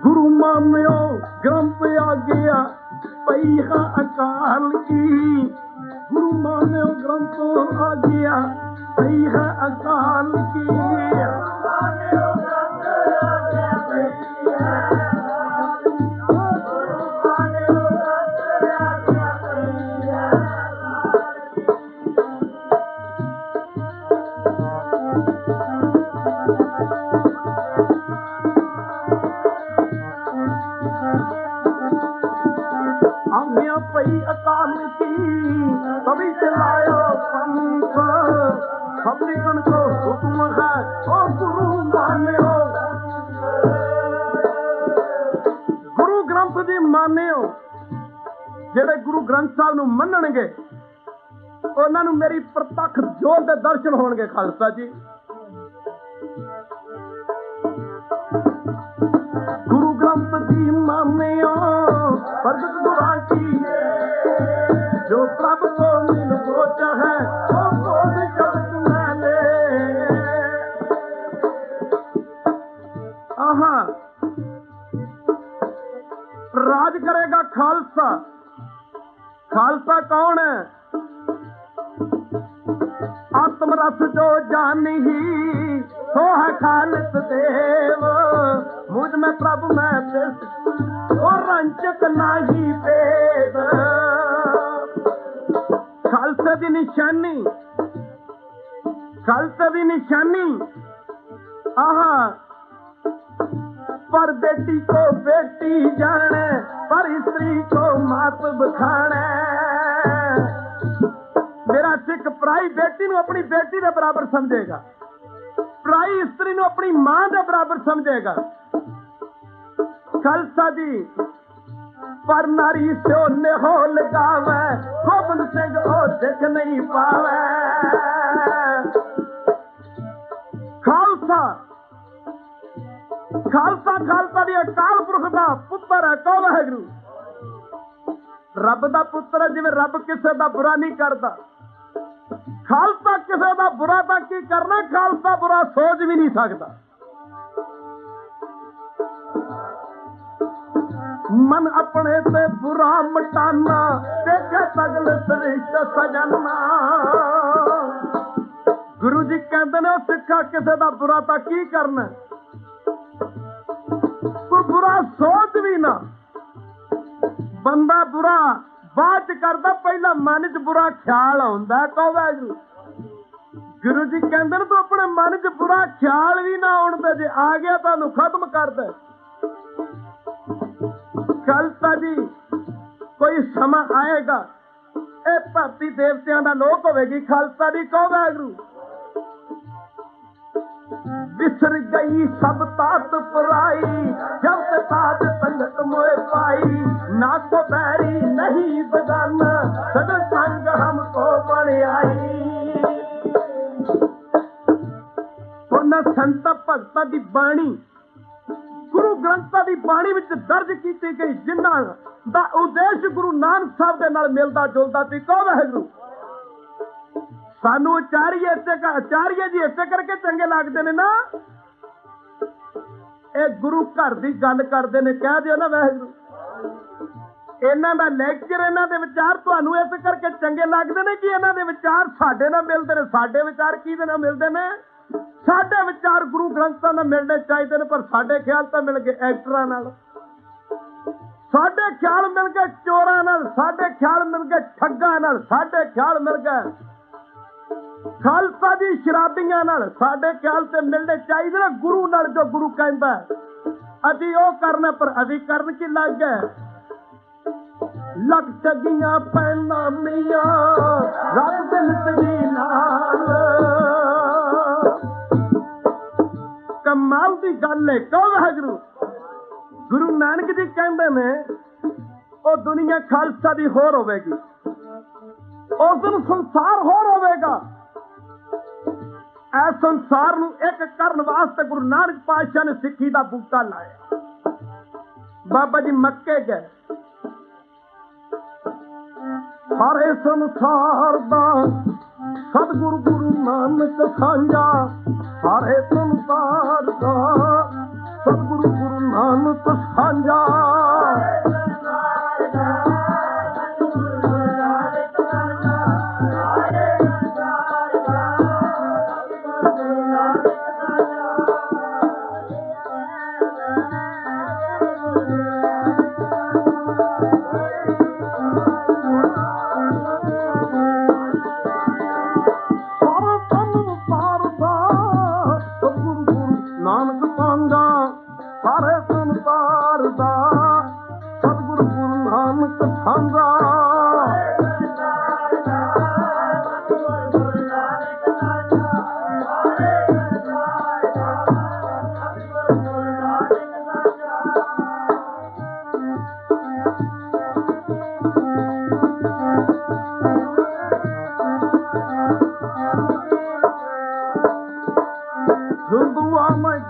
ਗੁਰੂ ਮਾਨਿਓ ਗ੍ਰੰਥ ਆ ਗਿਆ ਪਈ ਹੈ ਅਕਾਲ ਕੀ। ਗੁਰੂ ਮਾਨਿਓ ਗ੍ਰੰਥ ਆ ਗਿਆ ਪਈ ਹੈ ਅਕਾਲ ਕੀ। पई अकाल की कभी चलायो पंथ पब्लिकन को हुक्म है ओ गुरु मान्यो। गुरु ग्रंथ जी मान्यो। ਜਿਹੜੇ ਗੁਰੂ ਗ੍ਰੰਥ ਸਾਹਿਬ ਨੂੰ ਮੰਨਣਗੇ ਉਹਨਾਂ ਨੂੰ ਮੇਰੀ ਪ੍ਰਤੱਖ ਜੋਤ ਦੇ ਦਰਸ਼ਨ ਹੋਣਗੇ। ਖਾਲਸਾ ਜੀ ਗੁਰੂ ਗ੍ਰੰਥ ਜੀ ਮਾਨਿਓ ਪ੍ਰਗਟ ਗੁਰਾਂ ਕੀ जो प्रभ को मिल सोच है वो बोल शब्द मैंने। आहा राज करेगा खालसा। खालसा कौन है? आत्मरस जो जानी ही सो है खालिस देव। मुझ में प्रभु मैं और रंचक नाही भेद। खालसा की निशानी, खालसा की निशानी आहा पर बेटी को बेटी जाने पर स्त्री को मात बखाने। मेरा सिख पराई बेटी नूं अपनी बेटी के बराबर समझेगा, पराई स्त्री नूं अपनी मां के बराबर समझेगा। खालसा जी पर नारी से नेहो लगावे गोबिंद सिंह ओ देख नहीं पावे। खालसा खालसा खालसा दी अकाल पुरख दा पुत्र है। कौन है? गुरु रब दा पुत्र है। जिवें रब किसे दा बुरा नहीं करता, खालसा किसे दा बुरा तां की करना, खालसा बुरा सोच भी नहीं सकता। मन अपने से बुरा मटाना देखे सगल श्रेष्ठ सजना। गुरु जी कहते ने सिखा किसे दा बुरा तां की करना, कोई बुरा सोच भी ना। बंदा बुरा बाद च करदा, पहला मन च बुरा ख्याल आउंदा। कहो वाहिगुरू गुरु जी कहते हैं तू अपने मन च बुरा ख्याल भी ना आउण दे, जे आ गया तुहानू खत्म कर दे। खालसा जी कोई समा आएगा, ए धरती देवतियां दा लोक होवेगी, खालसा जी कहो वाहिगुरू। बिसर गई सब तात पराई, जब से साथ संगत मोए पाई, ना को बैरी नहीं बगाना, सदा संग हमको बन आई। संत भगतां दी बाणी गुरु ग्रंथां दी बाणी विच दर्ज कीती गई, जिन्हां दा उद्देश गुरु नानक साहब दे नाल मिलदा जुलदा सी। कहो वाहिगुरू। सानू आचार्य जी इसे करके चंगे लगदे ने ना, ये गुरु घर दी गल करदे ने, कह दिओ ना वाहिगुरू। इन्हां दा लेक्चर, इन्हां दे विचार तुहानू इस करके चंगे लगदे ने कि इन्हां दे विचार साडे नाल मिलदे ने। साडे विचार किहदे नाल मिलदे ने? साडे विचार गुरु ग्रंथां नाल मिलने चाहिए ने, पर साडे ख्याल तो मिल गए एक्टरां नाल, साडे ख्याल मिल गए चोरां नाल, साडे ख्याल मिल गए ठग्गां नाल, साडे ख्याल मिल गए खालसा जी शराबियां नाल। साडे ख्याल से मिलने चाहिए ना गुरु नाल, जो गुरु कहंदा असीं ओह करना, पर असीं करन की लग गए। लग ठगियां पैना मियां रब दिन सजी नाल, कमाल दी गल है। कहो वाहिगुरू। गुरु नानक जी कहंदे ने ओ दुनिया खालसा दी होर होवेगी, उस दिन संसार होर होवेगा। इस संसार नूं एक करन वास्ते गुरु नानक पातशाह ने सिੱਖੀ दा बूटा लाया। बाबा जी मक्के गए, सारे संसार दा सतगुरु गुरु नानक साझा, सारे संसार दा सतगुरु गुरु नानक साझा।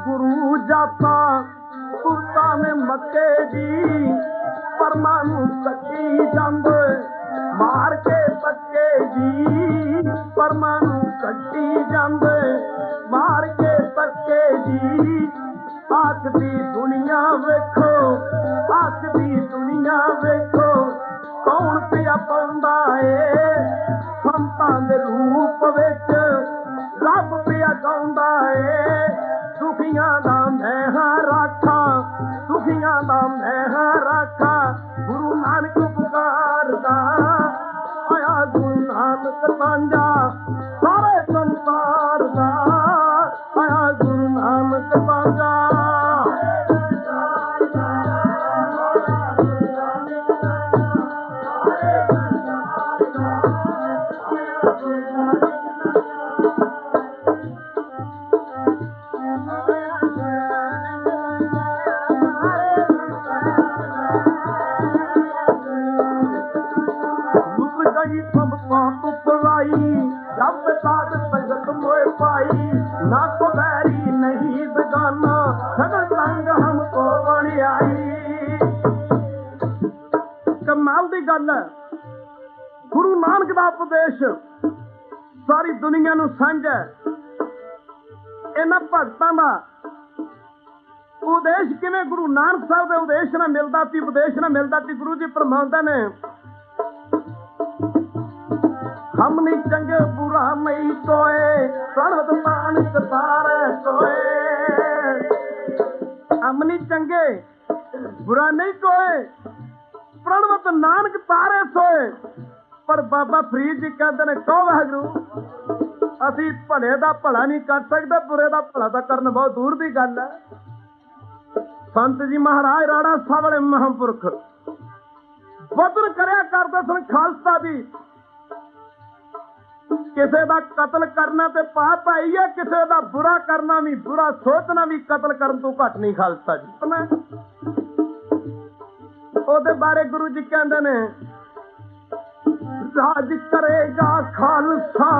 गुरु जाता पुरता ने मक्के जी, परमाणु कटी जांदे मार के तके जी, परमाणु कटी जांदे मार के तके जी। आखदी दुनिया वेखो, आखदी दुनिया वेखो, कौन पिया पाउंदा ए संतां दे रूप विच, रब पिया गाउंदा ए। दुखियां दा मैं हां राखा, दुखियां दा मैं हां राखा, गुरु नानक पुकारदा आया गुरु नानक साझा, सारे संसार दा आया गुरु नानक साझा। जब साध संगत मोए पाई, ना को बैरी नहीं बेगाना, सगल संग हमको बन आई। कमाल दी गल है, गुरु नानक दा उपदेश सारी दुनिया नूं साझा है। इन्हां भगतां दा उपदेश किवें गुरु नानक साहब दे उपदेश नाल मिलदा सी, उपदेश नाल मिलदा सी। गुरु जी फरमांदे ने, हम नहीं चंगे बुरा नहीं सोए, प्रणत नानक तारे सोए। हम नहीं चंगे बुरा नहीं सोए, प्रणवत नानक तारे सोए। पर बाबा फरीद जी कहते ने कहो वाहिगुरू असी भले दा भला नहीं कर सकते, बुरे दा भला तां करन बहुत दूर दी गल है। संत जी महाराज राणा साहब वाले महापुरख वतन करया करदे सन खालसा दी। किसे दा कतल करना ते पाप है, किसे दा बुरा करना भी, बुरा सोचना भी कतल करन तो घट नहीं खालसा जी। ओदे बारे गुरु जी कहंदे ने राज करेगा खालसा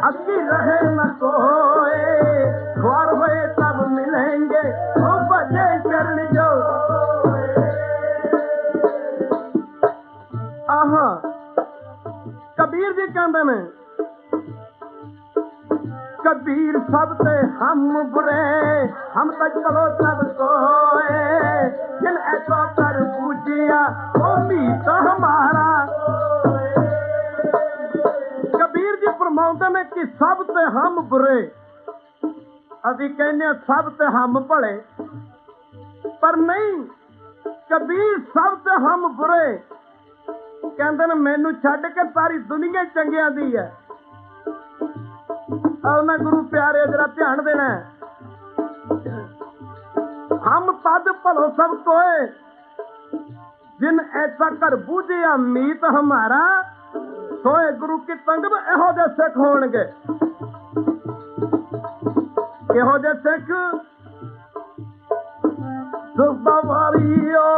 अगी रहे न कोई, ख्वार हुए तब मिलेंगे ओ बजे चरण जो। आहा कबीर जी कहंदे ने कबीर सब ते हम बुरे, हम तक चलो सब कोए, जिन ऐसा कर पूजिया वो मीत हमारा। कबीर जी फरमाउंदे ने कि सब ते हम बुरे, अभी कहने सब ते हम भले, पर नहीं कबीर सब ते हम बुरे कहंदे ने मैनू छड्ड के सारी दुनिया चंगियां दी है। और गुरु प्यारे जरा ध्यान देना है, हम पद भलो सब कोए, जिन ऐसा कर बूझिया मीत हमारा, सोए गुरु की संगत एहो जे सिख होणगे। एहो जे सिख जुबावारियो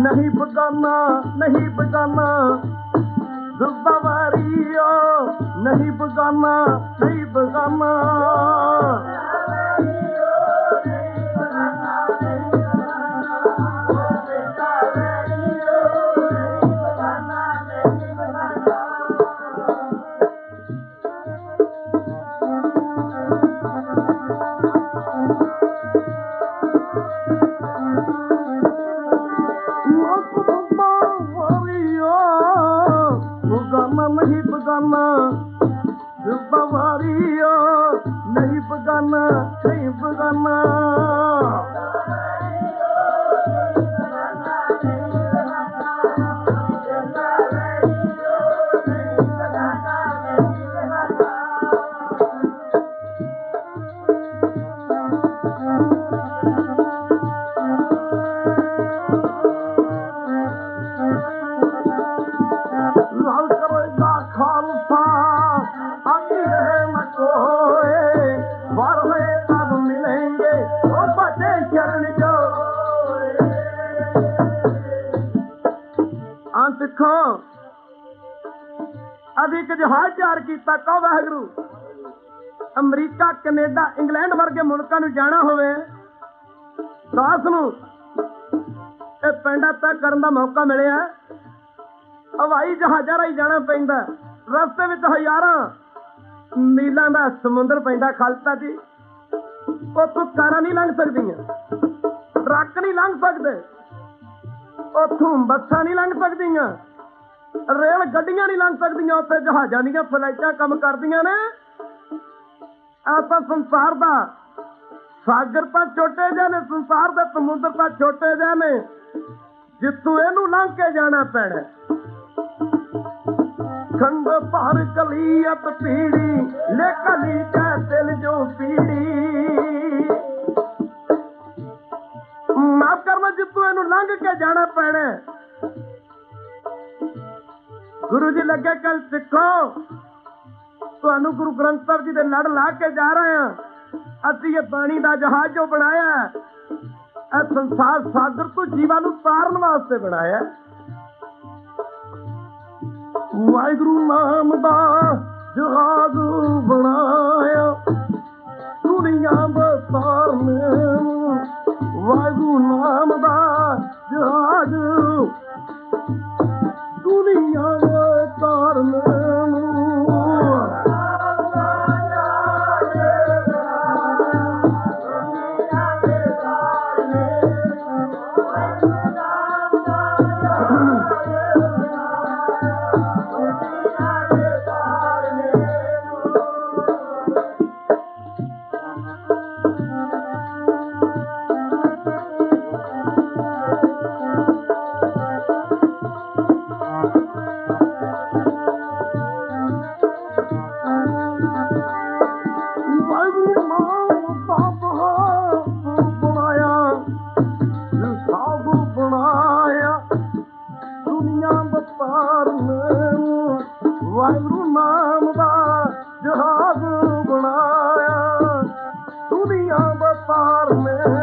नहीं बगाना, नहीं बगाना, जुबावारियो नहीं बगाना, नहीं बगाना। नहीं बगाना जुबावारियो नहीं बगाना, नहीं बगाना। अभी एक जहाज तैयार किया, कहो वाहिगुरू अमरीका कनेडा इंग्लैंड वर्गे मुल्कों में जाना होवे, दास नूं पेंडा तय करने का मौका मिले, हवाई जहाजा राही जाना पैंदा। रस्ते में हजारां मीलों का समुद्र पैंदा खालसा जी, उतों कारां नहीं लंघ सकदियां, ट्रक नहीं लंघ सकते, उतों बसां नहीं लंघ सकदियां, रेल गड्डियां नहीं लंघ सकदियां, उत्थे जहाजां दीयां फ्लाइटां काम करदियां ने। ऐसा संसार दा सागर तां छोटे जिहे ने, संसार दे समुद्र तां छोटे जिहे ने, जित्थों इहनूं लंघ के जाना पैना। खंड पार कलियत पीड़ी ले कली कै दिल जो पीड़ी, माफ करना जित्थों इहनूं लंघ के जाना पैना। गुरु जी लगे कल सिखो, तुहानू गुरु ग्रंथ साहब जी दे लड़ ला के जा रहे हैं। असीं ये पानी का जहाज जो बनाया है संसार सागर तो जीवां नूं तारन वास्ते बनाया। वाहिगुरू नाम दा जहाज बनाया दुनिया दा तारन, वाहिगुरू नाम दा जहाज दुनिया दा तारन। ਵਾਹਿਗੁਰੂ ਨਾਮ ਦਾ ਜਹਾਜ਼ ਬਣਾਇਆ, ਦੁਨੀਆ ਵਪਾਰ ਮੈਨੂੰ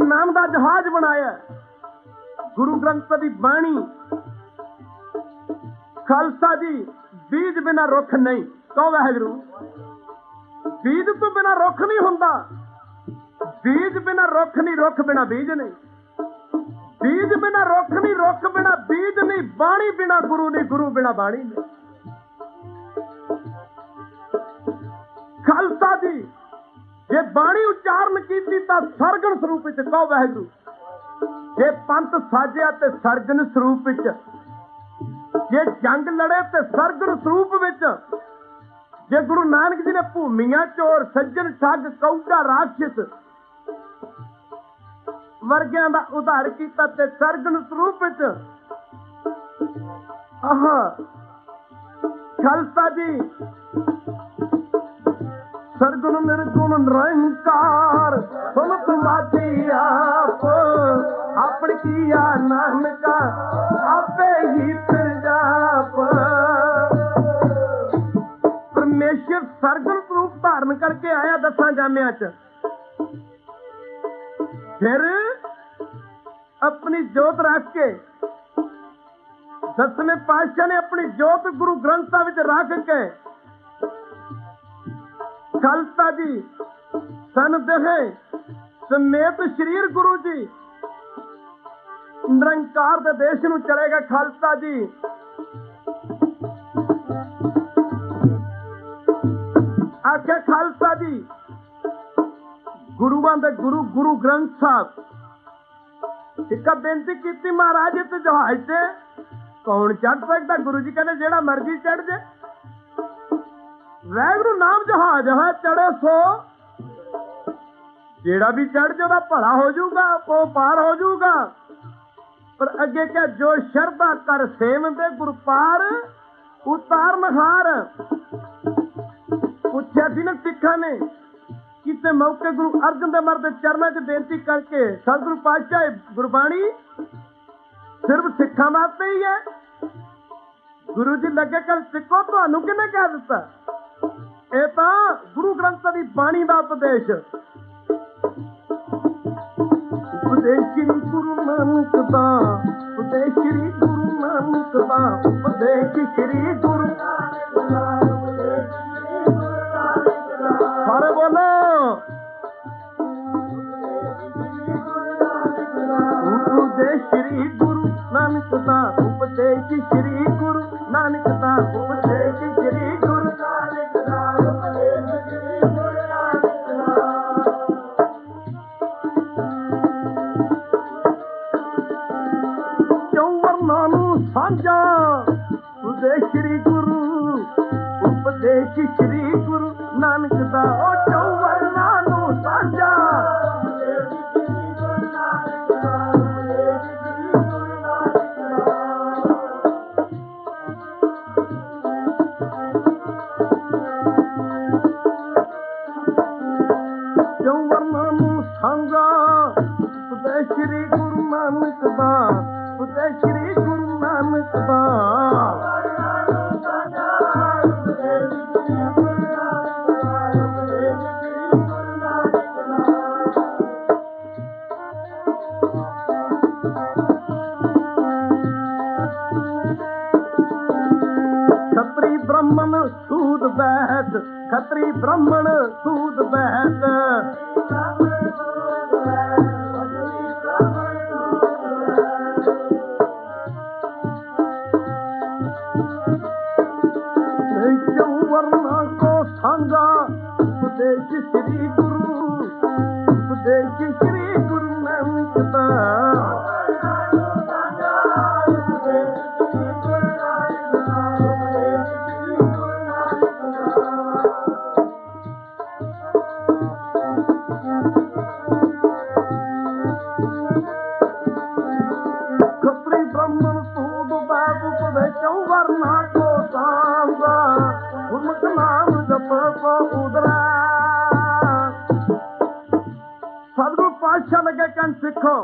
ਨਾਮ ਦਾ ਜਹਾਜ਼ ਬਣਾਇਆ। ਗੁਰੂ ਗ੍ਰੰਥ ਦੀ ਬਾਣੀ ਖਾਲਸਾ ਜੀ, ਬੀਜ ਬਿਨਾ ਰੁੱਖ ਨਹੀਂ। ਕਹੋ ਵਾਹਿਗੁਰੂ। ਬੀਜ ਤੋਂ ਬਿਨਾ ਰੁੱਖ ਨਹੀਂ ਹੁੰਦਾ, ਬੀਜ ਬਿਨਾ ਰੁੱਖ ਨਹੀਂ, ਰੁੱਖ ਬਿਨਾ ਬੀਜ ਨਹੀਂ, ਬੀਜ ਬਿਨਾ ਰੁੱਖ ਨਹੀਂ, ਰੁੱਖ ਬਿਨਾ ਬੀਜ ਨਹੀਂ, ਬਾਣੀ ਬਿਨਾ ਗੁਰੂ ਨਹੀਂ, ਗੁਰੂ ਬਿਨਾ ਬਾਣੀ ਨਹੀਂ। ਖਾਲਸਾ ਜੀ ਜੇ ਬਾਣੀ ਉਚਾਰਨ ਕੀਤੀ ਤਾਂ ਸਰਗਣ ਸਰੂਪ ਵਿੱਚ। ਕਹੋ ਵਾਹਿਗੁਰੂ। ਜੇ ਪੰਥ ਸਾਜਿਆ ਤੇ ਸਰਗਣ ਸਰੂਪ ਵਿੱਚ, ਜੇ ਜੰਗ ਲੜੇ ਤੇ ਸਰਗਣ ਸਰੂਪ ਵਿੱਚ। ਜੇ ਗੁਰੂ ਨਾਨਕ ਜੀ ਨੇ ਭੂਮੀਆਂ ਚੋਰ, ਸੱਜਣ ਠੱਗ, ਕੌਡਾ ਰਾਖਸ਼ ਵਰਗਿਆਂ ਦਾ ਉਧਾਰ ਕੀਤਾ ਤੇ ਸਰਗਣ ਸਰੂਪ ਵਿੱਚ। ਖਾਲਸਾ ਜੀ ਸਰਗੁਣ ਨਿਰਗੁਣ ਨਿਰੰਕਾਰ, ਸੁਨਤ ਮਾਤੀ ਆਪ, ਆਪਣ ਕੀਆ ਨਾਨਕਾ ਆਪੇ ਹੀ ਫਿਰ ਜਾਪ। ਪਰਮੇਸ਼ਰ ਸਰਗੁਣ ਸਰੂਪ ਧਾਰਨ ਕਰਕੇ ਆਇਆ ਦਸਾਂ ਜਾਮਿਆਂ ਚ। ਫਿਰ ਆਪਣੀ ਜੋਤ ਰੱਖ ਕੇ ਦਸਵੇਂ ਪਾਤਸ਼ਾਹ ਨੇ ਆਪਣੀ ਜੋਤ ਗੁਰੂ ਗ੍ਰੰਥ ਸਾਹਿਬ ਵਿੱਚ ਰੱਖ ਕੇ ਖਾਲਸਾ ਜੀ ਸਨ ਦੇਹ ਸਮੇਤ ਸ਼ਰੀਰ ਗੁਰੂ ਜੀ ਨਿਰੰਕਾਰ ਦੇ ਦੇਸ਼ ਨੂੰ ਚਲੇ ਗਏ। ਖਾਲਸਾ ਜੀ ਆਖਿਆ ਖਾਲਸਾ ਜੀ ਗੁਰੂਆਂ ਦੇ ਗੁਰੂ ਗੁਰੂ ਗ੍ਰੰਥ ਸਾਹਿਬ ਇੱਕ ਬੇਨਤੀ ਕੀਤੀ, ਮਹਾਰਾਜ ਇਸ ਜਹਾਜ਼ ਤੇ ਕੌਣ ਚੜ ਸਕਦਾ? ਗੁਰੂ ਜੀ ਕਹਿੰਦੇ ਜਿਹੜਾ ਮਰਜ਼ੀ ਚੜ ਜੇ। ਵਾਹਿਗੁਰੂ ਨਾਮ ਜਹਾਜ਼ ਹੈ, ਚੜੇ ਸੋ ਜਿਹੜਾ ਵੀ ਚੜ ਜੇ ਉਹਦਾ ਭਲਾ ਹੋ ਜਾਊਗਾ, ਉਹ ਪਾਰ ਹੋ ਜਾਊਗਾ। ਪਰ ਅੱਗੇ ਕਿਹਾ ਜੋ ਸ਼ਰਧਾ ਕਰ ਸੇਵੰਦੇ ਗੁਰ ਪਾਰ ਉਤਾਰਨ ਹਾਰ। ਪੁੱਛਿਆ ਸੀ ਨਾ ਸਿੱਖਾਂ ਨੇ ਕਿਸੇ ਮੌਕੇ ਗੁਰੂ ਅਰਜਨ ਦੇਵ ਮਹਾਰਾਜ ਦੇ ਚਰਨਾਂ 'ਚ ਬੇਨਤੀ ਕਰਕੇ, ਸਤਿਗੁਰੂ ਪਾਤਸ਼ਾਹ ਗੁਰਬਾਣੀ ਸਿਰਫ ਸਿੱਖਾਂ ਵਾਸਤੇ ਹੀ ਹੈ। ਗੁਰੂ ਜੀ ਲੱਗੇ ਕੱਲ ਸਿੱਖੋ, ਤੁਹਾਨੂੰ ਕਿਹਨੇ ਕਹਿ ਦਿੱਤਾ? ਇਹ ਤਾਂ ਗੁਰੂ ਗ੍ਰੰਥ ਦੀ ਬਾਣੀ ਦਾ ਉਪਦੇਸ਼। ਉਪਦੇਸ਼ ਸ੍ਰੀ ਗੁਰੂ ਨਾਨਕ ਦਾ, ਉਪਦੇਸ਼ ਸ੍ਰੀ ਗੁਰੂ ਨਾਨਕ ਦਾ, ਉਪਦੇਸ਼ ਸ੍ਰੀ ਗੁਰੂ ਸਾਰੇ ਬੋਲੋ। ਉਪਦੇਸ਼ ਸ੍ਰੀ ਗੁਰੂ ਨਾਨਕ ਦਾ, ਉਪਦੇਸ਼ ਸ੍ਰੀ ਗੁਰੂ ਨਾਨਕ ਦਾ, ਉਪਦੇਸ਼ ਸ੍ਰੀ ਗੁਰੂ ਨਾਨਕ ਦਾ, ਉਪਦੇਸ਼ ਸ੍ਰੀ ਗੁਰੂ ਨਾਨਕ ਦਾ। ਚੌਂ ਵਰਨਾਂ ਨੂੰ ਸਾਂਝਾ ਉਪਦੇਸ਼ ਸ੍ਰੀ ਗੁਰੂ, ਉਪਦੇਸ਼ ਸ੍ਰੀ ਗੁਰੂ ਨਾਨਕ ਦਾ। ਉਹ ਚੌਂ ਵਰਨਾਂ ਨੂੰ ਸਾਂਝਾ ਸ੍ਰੀ ਗੁਰੂ ਨਾਨਕ ਦਾ, ਉਤੇ ਸ੍ਰੀ ਗੁਰੂ ਨਾਨਕ ਦਾ। ਖੱਤਰੀ ਬ੍ਰਾਹਮਣ ਸੂਦ ਬਹਿਤ, ਖੱਤਰੀ ਬ੍ਰਾਹਮਣ ਸੂਦ ਬਹਿਤ। क्यों वरना को सांगा उपदेश श्री गुरु नानक दा। खत्री ब्राह्मण सूद बाब उपदेशों वरना को सांगा गुरमुख नाम जप को उदरा। सतगुरु पातशाह लगे कहन सिखो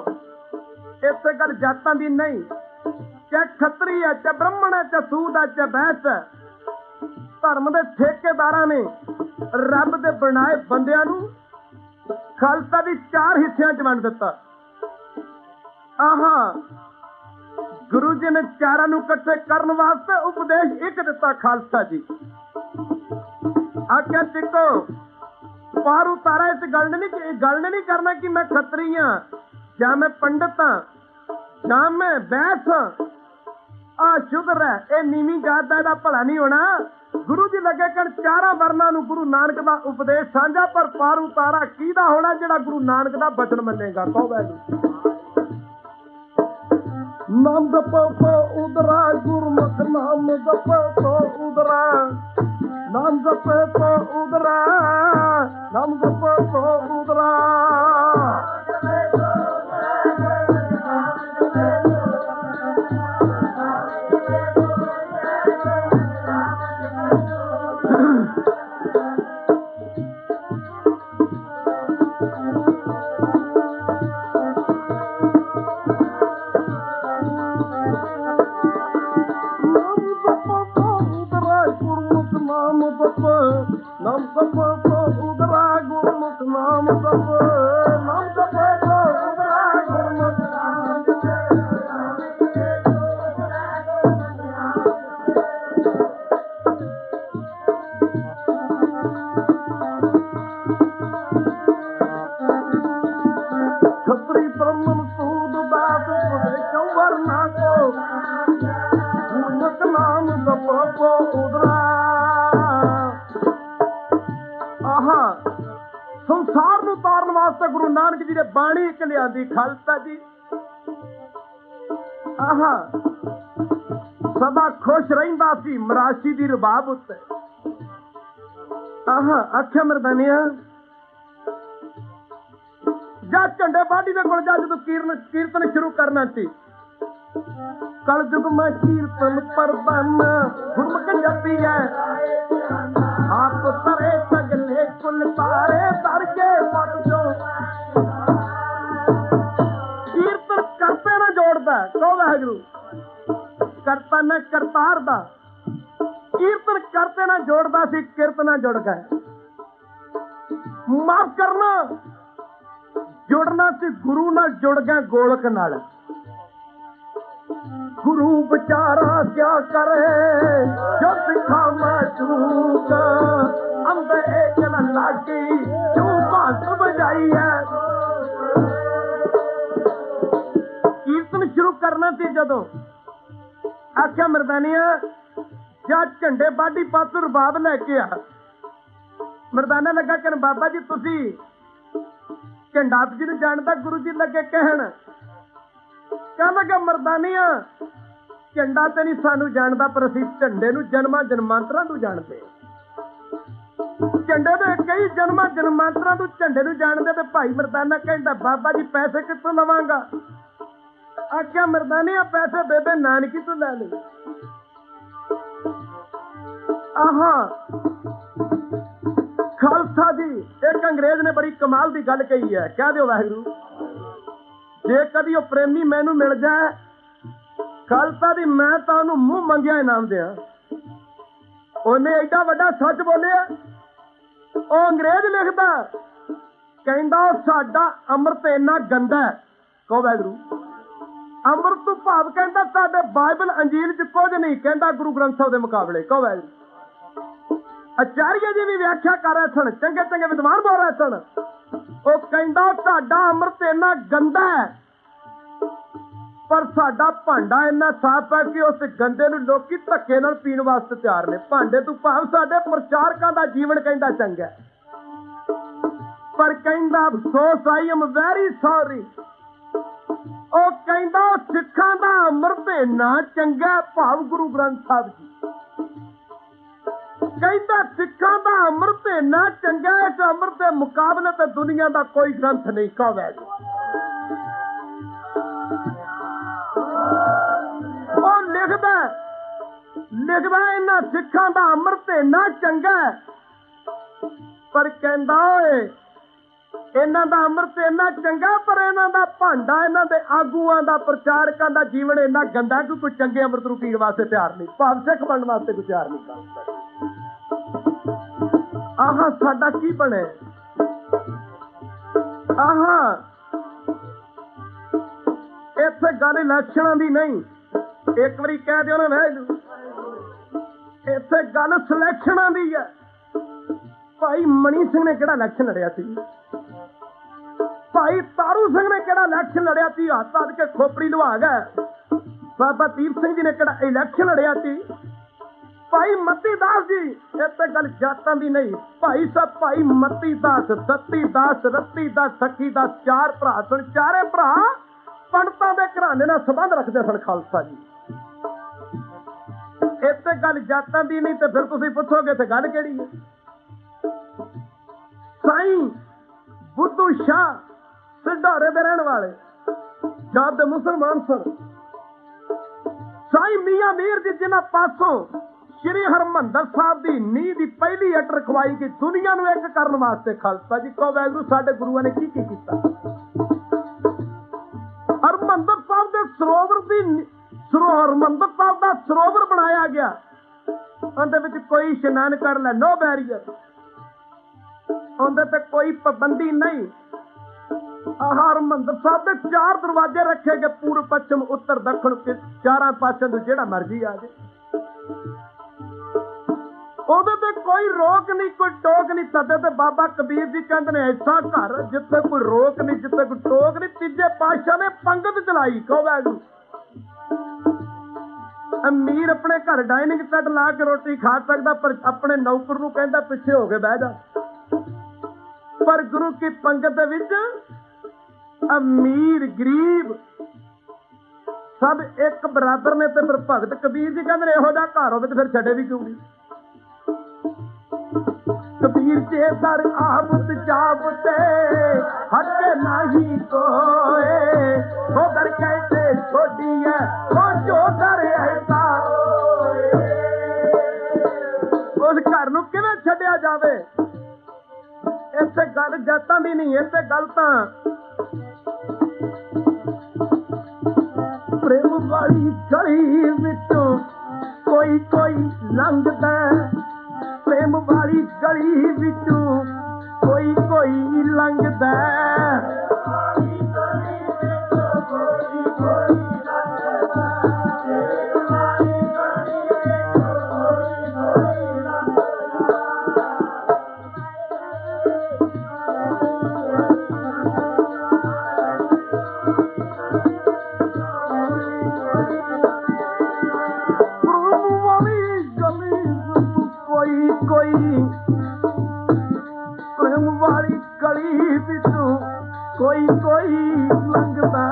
इस गल जातां दी नहीं, चाहे खतरी है चाहे ब्राह्मण है चाहे सूद है चाहे बैस है, धर्म दे ठेकेदारां ने रब दे बनाए बंदियां नूं खालसा दी 4 हिस्सियां च वंड दिता। आहा गुरु जी ने चारां नूं इकट्ठे करन वास्ते उपदेश एक दिता खालसा जी। आख्या टिको पार उतारा, इस गल नहीं करना कि मैं खतरी हाँ या मैं पंडित हाँ या मैं बैस हाँ। आ शुद्र है, ये नीवी जात दा भला नहीं होना। गुरु जी लगे कर 4 वर्णां नूं गुरु नानक दा उपदेश साझा, पर पार उतारा किहदा होना जिहड़ा गुरु नानक दा वचन मन्नेगा। कहो वाहिगुरू। नाम जपो तो उदरा गुरमुख नाम जपो तो उदरा, नाम जपो तो उदरा, नाम जपो तो उदरा। नाम जपो तो उदरा गुरमुख नाम जपो, नाम जपो तो उदरा गुरमुख नाम खत्री ब्राह्मण सूद बात उपदेशों वरना को गुरमुख नाम जपो तो उदरा। संसार नूं तारन वास्ते गुरु नानक जी ने बाणी एक लियांदी खालसा जी। आहा सदा खुश रहिंदा सी मराशी दी रबाब उत्ते। आहा आख्या मरदानिया जा झंडे बाडी दे कोल जा, जदों कीर्तन शुरू करना सी। कल जुग में कीर्तन परबन गुरमुख जपी है, आप तरे तगले कुल तारे तर के पट जो। कीर्तन करते ना जोड़ता, कहो वाहिगुरू। करता न करतार दा कीर्तन करते ना जोड़ता सी, कीर्तना जुड़ गए। माफ करना जुड़ना सी गुरु नाल जुड़ गए गोलक नाल। गुरु बेचारा क्या करे जो सिखा चूक, अंदर एक न लागी क्यों बांस बजाई है। कीर्तन शुरू करना सी जदों आख्या मरदानिया जा झंडे बाडी पासों रबाब लैके आ। मरदाना लगा कहन बाबा जी तुसी झंडा आप जी नूं जानदा? गुरु जी लगे कहन कह लगा मरदानिया झंडा ते नहीं सानू जानदा, पर असीं झंडे नूं जन्मां जन्मांतरां तों जाणदे। झंडे दे कई जन्मां जन्मांतरां तों झंडे नूं जाणदे। ते भाई मरदाना कहंदा बाबा जी पैसे कित्थों लवांगा? आख्या मरदानिया पैसे बेबे नानकी तों लै ले। आहा खालसा जी एक अंग्रेज ने बड़ी कमाल दी गल कही है, कह दिओ वाहिगुरू। जे कदी ओह प्रेमी मैनू मिल जाए खालसा दी, मैं तां ओहनूं मूंह मंगिया इनाम दियां। ओहने एडा वड्डा सच बोलिया। ओह अंग्रेज लिखदा कहंदा साडा अमृत इन्ना गंदा है। कहो वाहिगुरू। अमृत तो भाव कहंदा साडे बाइबल अंजील च कुछ नहीं, कहंदा गुरु ग्रंथ साहिब दे मुकाबले। कहो वाहिगुरू। आचार्य जी भी व्याख्या कर रहे सन, चंगे चंगे विद्वान बोल रहे सन। ਉਹ ਕਹਿੰਦਾ ਸਾਡਾ ਅੰਮ੍ਰਿਤ ਇੰਨਾ ਗੰਦਾ ਹੈ पर साडा भांडा इन्ना साफ है कि उस गंदे नूं लोकी धक्के नाल पीण वास्ते तैयार ने। भांडे तों भाव साडे प्रचारकां दा जीवन कहंदा चंगा है, पर कहंदा अफसोस आई एम वेरी सॉरी। ਉਹ ਕਹਿੰਦਾ ਸਿੱਖਾਂ ਦਾ ਅੰਮ੍ਰਿਤ ਇੰਨਾ ਚੰਗਾ, ਭਾਵ ਗੁਰੂ ਗ੍ਰੰਥ ਸਾਹਿਬ ਜੀ ਕਹਿੰਦਾ ਸਿੱਖਾਂ ਦਾ ਅੰਮ੍ਰਿਤ ਇੰਨਾ ਚੰਗਾ, ਇਸ ਅੰਮ੍ਰਿਤ ਦੇ ਮੁਕਾਬਲੇ ਤੇ ਦੁਨੀਆ ਦਾ ਕੋਈ ਗ੍ਰੰਥ ਨਹੀਂ ਕਹਵੇ। ਉਹ ਲਿਖਦਾ ਇਹਨਾਂ ਸਿੱਖਾਂ ਦਾ ਅੰਮ੍ਰਿਤ ਇੰਨਾ ਚੰਗਾ, ਪਰ ਕਹਿੰਦਾ ਓਏ ਇਹਨਾਂ ਦਾ ਅੰਮ੍ਰਿਤ ਇੰਨਾ ਚੰਗਾ, ਪਰ ਇਹਨਾਂ ਦਾ ਭਾਂਡਾ, ਇਹਨਾਂ ਦੇ ਆਗੂਆਂ ਦਾ, ਪ੍ਰਚਾਰਕਾਂ ਦਾ ਜੀਵਨ ਇੰਨਾ ਗੰਦਾ ਕਿ ਕੋਈ ਚੰਗੇ ਅੰਮ੍ਰਿਤ ਨੂੰ ਪੀਣ ਵਾਸਤੇ ਤਿਆਰ ਨਹੀਂ, ਭਾਵ ਸਿੱਖ ਬਣਨ ਵਾਸਤੇ ਕੋਈ ਤਿਆਰ ਨਹੀਂ ਕਰ ਸਕਦਾ। ਆਹ ਸਾਡਾ ਕੀ ਬਣੇ? ਇੱਥੇ ਗੱਲ ਇਲੈਕਸ਼ਨਾਂ ਦੀ ਨਹੀਂ, ਇੱਕ ਵਾਰੀ ਕਹਿ ਦਿਓ ਨਾ ਵੈਲੂ, ਇੱਥੇ ਗੱਲ ਸਿਲੈਕਸ਼ਨਾਂ ਦੀ ਹੈ। ਭਾਈ ਮਣੀ ਸਿੰਘ ਨੇ ਕਿਹੜਾ ਇਲੈਕਸ਼ਨ ਲੜਿਆ ਸੀ? ਭਾਈ ਤਾਰੂ ਸਿੰਘ ਨੇ ਕਿਹੜਾ ਇਲੈਕਸ਼ਨ ਲੜਿਆ ਸੀ? ਹੱਥ ਅੱਡ ਕੇ ਖੋਪੜੀ ਲਵਾ ਗਏ। ਬਾਬਾ ਦੀਪ ਸਿੰਘ ਜੀ ਨੇ ਕਿਹੜਾ ਇਲੈਕਸ਼ਨ ਲੜਿਆ ਸੀ? ਭਾਈ ਮਤੀ ਦਾਸ ਜੀ, ਇੱਥੇ ਗੱਲ ਜਾਤਾਂ ਦੀ ਨਹੀਂ। ਭਾਈ ਸਾਹਿਬ ਭਾਈ ਮਤੀ ਦਾਸ, ਸੱਤੀ ਦਾਸ, ਰੱਤੀ ਦਾਸ, ਸਖੀ ਦਾਸ, ਚਾਰ ਭਰਾ ਸਨ। ਚਾਰੇ ਭਰਾ ਪੰਡਤਾਂ ਦੇ ਘਰਾਣੇ ਨਾਲ ਸੰਬੰਧ ਰੱਖਦੇ ਸਨ ਖਾਲਸਾ ਜੀ। ਇੱਥੇ ਗੱਲ ਜਾਤਾਂ ਦੀ ਨਹੀਂ ਤੇ ਫਿਰ ਤੁਸੀਂ ਪੁੱਛੋਗੇ ਤੇ ਗੱਲ ਕਿਹੜੀ ਹੈ? ਸਾਈਂ ਬੁੱਧੂ ਸ਼ਾਹ ਸਿਧਾਰੇ ਦੇ ਰਹਿਣ ਵਾਲੇ, ਜਦ ਦੇ ਮੁਸਲਮਾਨ ਸਨ। ਸਾਈਂ ਮੀਆਂ ਮੀਰ ਜੀ ਜਿਨ੍ਹਾਂ ਪਾਸੋਂ ਸ਼੍ਰੀ ਹਰਿਮੰਦਰ ਸਾਹਿਬ ਦੀ ਨੀਂਹ ਦੀ ਪਹਿਲੀ ਇੱਟ ਰਖਵਾਈ ਗਈ ਦੁਨੀਆ ਨੂੰ ਇੱਕ ਕਰਨ ਵਾਸਤੇ। ਖਾਲਸਾ ਜੀ ਕਹੋ ਵਾਹਿਗੁਰੂ, ਸਾਡੇ ਗੁਰੂਆਂ ਨੇ ਕੀ ਕੀ ਕੀਤਾ? ਹਰਿਮੰਦਰ ਸਾਹਿਬ ਦੇ ਸਰੋਵਰ ਦੀ ਹਰਿਮੰਦਰ ਸਾਹਿਬ ਦਾ ਸਰੋਵਰ ਬਣਾਇਆ ਗਿਆ, ਉਹਦੇ ਵਿੱਚ ਕੋਈ ਇਸ਼ਨਾਨ ਕਰ ਲੈ, ਨੋ ਬੈਰੀਅਰ, ਉਹਦੇ ਤੇ ਕੋਈ ਪਾਬੰਦੀ ਨਹੀਂ। ਹਰਿਮੰਦਰ ਸਾਹਿਬ ਦੇ ਚਾਰ ਦਰਵਾਜ਼ੇ ਰੱਖੇ ਗਏ, ਪੂਰਬ, ਪੱਛਮ, ਉੱਤਰ, ਦੱਖਣ, ਚਾਰਾਂ ਪਾਸਿਆਂ ਤੋਂ ਜਿਹੜਾ ਮਰਜ਼ੀ ਆ ਜਾਏ। ਉਹਦੇ ਤੇ ਕੋਈ ਰੋਕ ਨਹੀਂ, ਕੋਈ ਟੋਕ ਨਹੀਂ। ਤਦੇ ਤੇ ਬਾਬਾ ਕਬੀਰ ਜੀ ਕਹਿੰਦੇ ਨੇ ਐਸਾ ਘਰ ਜਿੱਥੇ ਕੋਈ ਰੋਕ ਨਹੀਂ, ਜਿੱਥੇ ਕੋਈ ਟੋਕ ਨਹੀਂ। ਤੀਜੇ ਪਾਤਸ਼ਾਹ ਨੇ ਪੰਗਤ ਚਲਾਈ। ਕਹੋ ਵਾਹਿਗੁਰੂ। ਅਮੀਰ ਆਪਣੇ ਘਰ ਡਾਈਨਿੰਗ ਸੈੱਟ ਲਾ ਕੇ ਰੋਟੀ ਖਾ ਸਕਦਾ, ਪਰ ਆਪਣੇ ਨੌਕਰ ਨੂੰ ਕਹਿੰਦਾ ਪਿੱਛੇ ਹੋ ਕੇ ਬਹਿ ਜਾ। ਪਰ ਗੁਰੂ ਕੀ ਪੰਗਤ ਦੇ ਵਿੱਚ ਅਮੀਰ ਗਰੀਬ ਸਭ ਇੱਕ ਬਰਾਬਰ ਨੇ। ਤੇ ਫਿਰ ਭਗਤ ਕਬੀਰ ਜੀ ਕਹਿੰਦੇ ਨੇ ਇਹੋ ਜਿਹਾ ਘਰ ਹੋਵੇ ਤੇ ਫਿਰ ਛੱਡੇ ਵੀ ਕਿਉਂ ਨਹੀਂ? ਕਬੀਰ ਜੇ ਦਰ ਆਬਤ ਜਾਬਤੇ ਹੱਕੇ ਨਹੀਂ ਕੋਏ, ਉਹ ਦਰ ਕੈਸੇ ਛੋਡੀ ਹੈ ਉਹ ਜੋ ਦਰ ਐਸਾ ਹੋਏ। ਉਸ ਘਰ ਨੂੰ ਕਿਵੇਂ ਛੱਡਿਆ ਜਾਵੇ? ਇੱਥੇ ਗੱਲ ਜਾਤਾਂ ਦੀ ਨਹੀਂ, ਇੱਥੇ ਗੱਲ ਤਾਂ ਪ੍ਰੇਮ ਵਾਲੀ ਗਲੀ ਵਿੱਚੋਂ ਕੋਈ ਕੋਈ ਲੰਘਦਾ, ਪ੍ਰੇਮ ਵਾਲੀ ਗਲੀ ਵਿੱਚੋਂ ਕੋਈ ਕੋਈ ਲੰਘਦਾ। ਕੋਈ ਕੋਈ ਲੰਘਦਾ।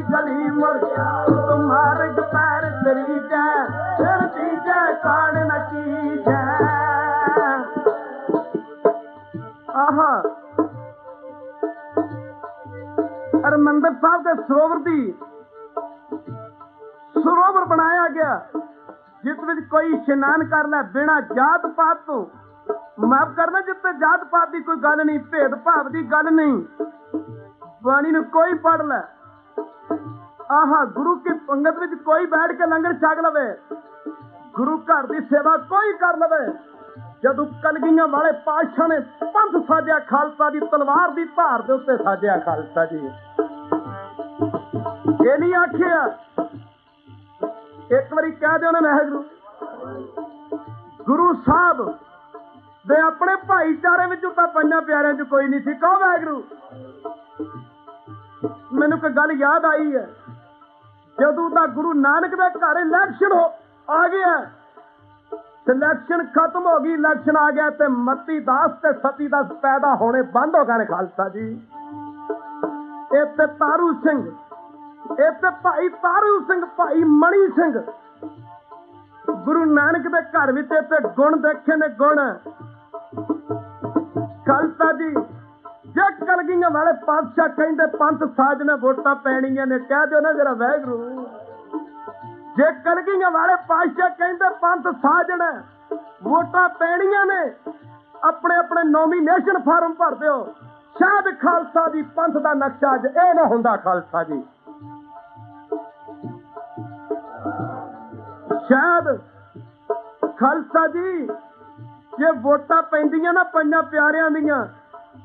गली मर तुम्हारे पैर तेरी जय फिर दी जय कान न की जय। हरमंदिर साहब के सरोवर बनाया गया जिस विच कोई इशनान कर ले बिना जात पात तो। माफ करना, जिते जात पात की कोई गल नहीं, भेदभाव की गल नहीं, बाणी नूं कोई पढ़ ले। गुरु की पंगत में कोई बैठ के लंगर छक लवे, गुरु घर की सेवा कोई कर लवे। जदों कलगियां वाले पातशाह ने पंथ साजिया खालसा दी तलवार दी धार दे उत्ते साजिया खालसा जी। ये नहीं आखिया एक बारी कह दो ना वाहिगुरू गुरु साहब दे अपने भाईचारे विच तां पंजां प्यारिਆਂ च कोई नहीं सी। कहो वाहिगुरू मैनूं कोई गल याद आई है जदों दा गुरु नानक दे घर इलैक्शन आ गया, सिलैक्शन खत्म हो गई, इलैक्शन आ गया ते मती दास ते सती दास पैदा होने बंद हो गए खालसा जी। इत्थे तारू सिंह, इत्थे भाई तारू सिंह, भाई मणि सिंह गुरु नानक दे घर विच इत्थे गुण देखे ने गुण खालसा जी। जे कलगियां वाले पातशाह कहंदे पंथ साजने वोटां पैणियां ने, कह दो ना जरा वाहिगुरू जे कलगियां वाले पातशाह कहंदे पंथ साजने वोटां पैणियां ने, अपने अपने नोमीनेशन फार्म भर दिओ। शायद खालसा जी पंथ दा नक्शा अज इह ना हुंदा खालसा जी, शायद खालसा जी जे वोटां पैंदियां ना पंजां प्यारिਆਂ ਦੀਆਂ